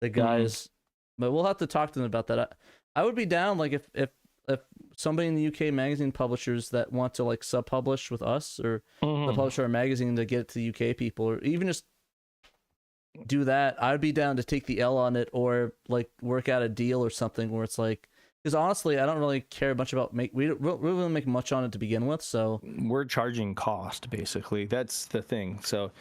guys. But we'll have to talk to them about that. I would be down, like, if somebody in the UK magazine publishers that want to like sub-publish with us, or the publisher our magazine to get it to the UK people, or even just do that. I'd be down to take the L on it, or like work out a deal or something where it's like, because honestly, I don't really care much about we don't really make much on it to begin with. So we're charging cost basically. That's the thing. So,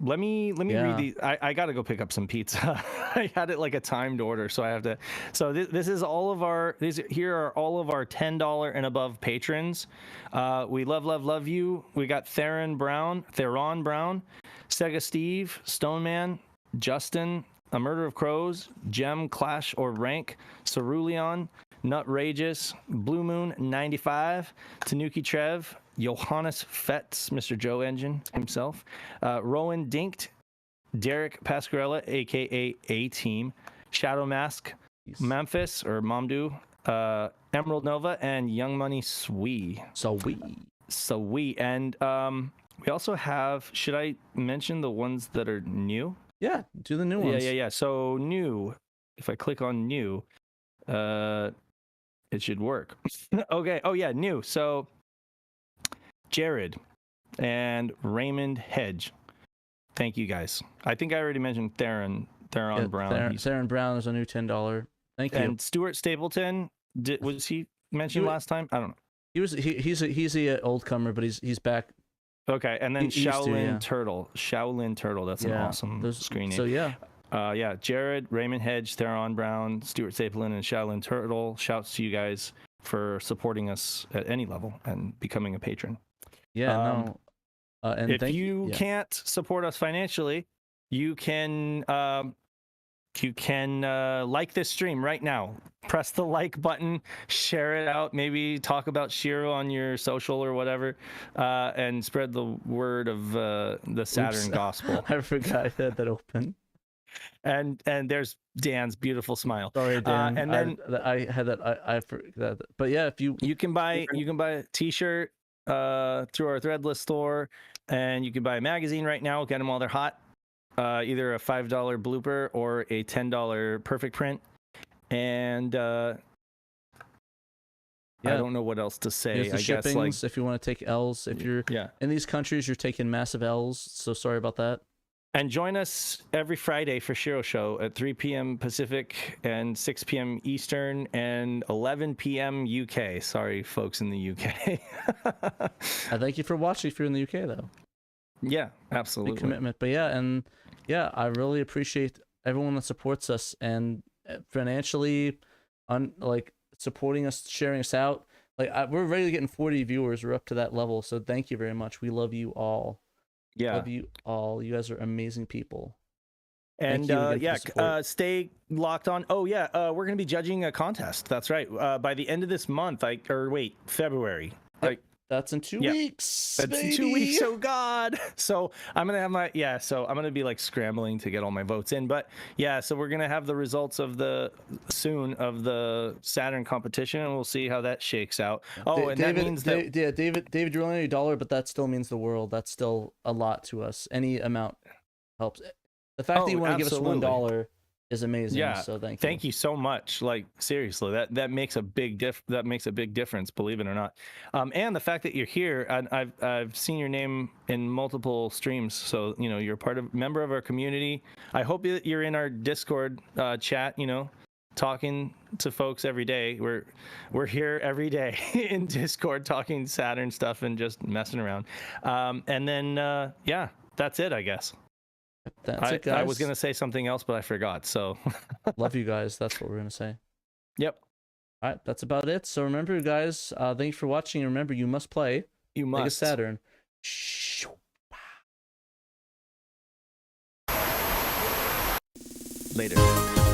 let me read these. I gotta go pick up some pizza. I had it like a timed order, so I have to. So this is all of our. Here are all of our $10 and above patrons. We love you. We got Theron Brown, Sega Steve, Stoneman, Justin, A Murder of Crows, Gem Clash or Rank, Cerulean, Nutrageous, Blue Moon 95, Tanuki Trev, Johannes Fetz, Mr. Joe Engine himself, Rowan Dinkt, Derek Pasquarella, aka A-Team, Shadow Mask, Memphis or Mamdu, Emerald Nova, and Young Money Swee. And we also have, should I mention the ones that are new? Yeah, do the new ones. Yeah. So new, if I click on new, it should work. Okay. Oh yeah, new. So Jared and Raymond Hedge. Thank you guys. I think I already mentioned Theron Brown. Theron Brown is a new $10. Thank you. And Stuart Stapleton, was he mentioned last time? I don't know. He's a old comer, but he's back. Okay, and then Shaolin Turtle. That's an awesome screen name. So yeah. Jared, Raymond Hedge, Theron Brown, Stuart Stapleton, and Shaolin Turtle. Shouts to you guys for supporting us at any level and becoming a patron. Yeah, and if you can't support us financially, you can like this stream right now. Press the like button, share it out, maybe talk about SHIRO on your social or whatever, and spread the word of the Saturn gospel. I forgot I had that open. And there's Dan's beautiful smile. Sorry, Dan. And then I had that. I forgot. But yeah, if you can buy a T-shirt through our Threadless store, and you can buy a magazine right now. Get them while they're hot. Either a $5 blooper or a $10 perfect print. And I don't know what else to say. I guess, like, if you want to take L's, if you're in these countries, you're taking massive L's. So sorry about that. And join us every Friday for SHIRO Show at 3 p.m. Pacific and 6 p.m. Eastern and 11 p.m. UK. Sorry, folks in the UK. I thank you for watching if you're in the UK, though. Yeah, absolutely. Big commitment. But yeah, I really appreciate everyone that supports us and financially, supporting us, sharing us out. We're already getting 40 viewers. We're up to that level. So thank you very much. We love you all. Yeah. Love you all. You guys are amazing people. And stay locked on. Oh yeah, we're gonna be judging a contest. That's right. By the end of this month, February. That's in 2 weeks. That's in 2 weeks. Oh God. So I'm gonna have so I'm gonna be scrambling to get all my votes in. But yeah, so we're gonna have the results of the Saturn competition, and we'll see how that shakes out. Oh, and David, that means that David, you're only $1, but that still means the world. That's still a lot to us. Any amount helps. The fact that you want to give us $1 is amazing. Yeah. So thank you. Thank you so much. Seriously, that makes a big difference, believe it or not. And the fact that you're here, and I've seen your name in multiple streams, so you're member of our community. I hope that you're in our Discord chat, talking to folks every day. We're here every day in Discord talking Saturn stuff and just messing around. And then that's it, I guess. That's it, guys. I was gonna say something else, but I forgot. So love you guys. That's what we're gonna say. Yep. All right, that's about it. So remember, guys, thank you for watching. And remember, you must play. You must. Sega Saturn. Later.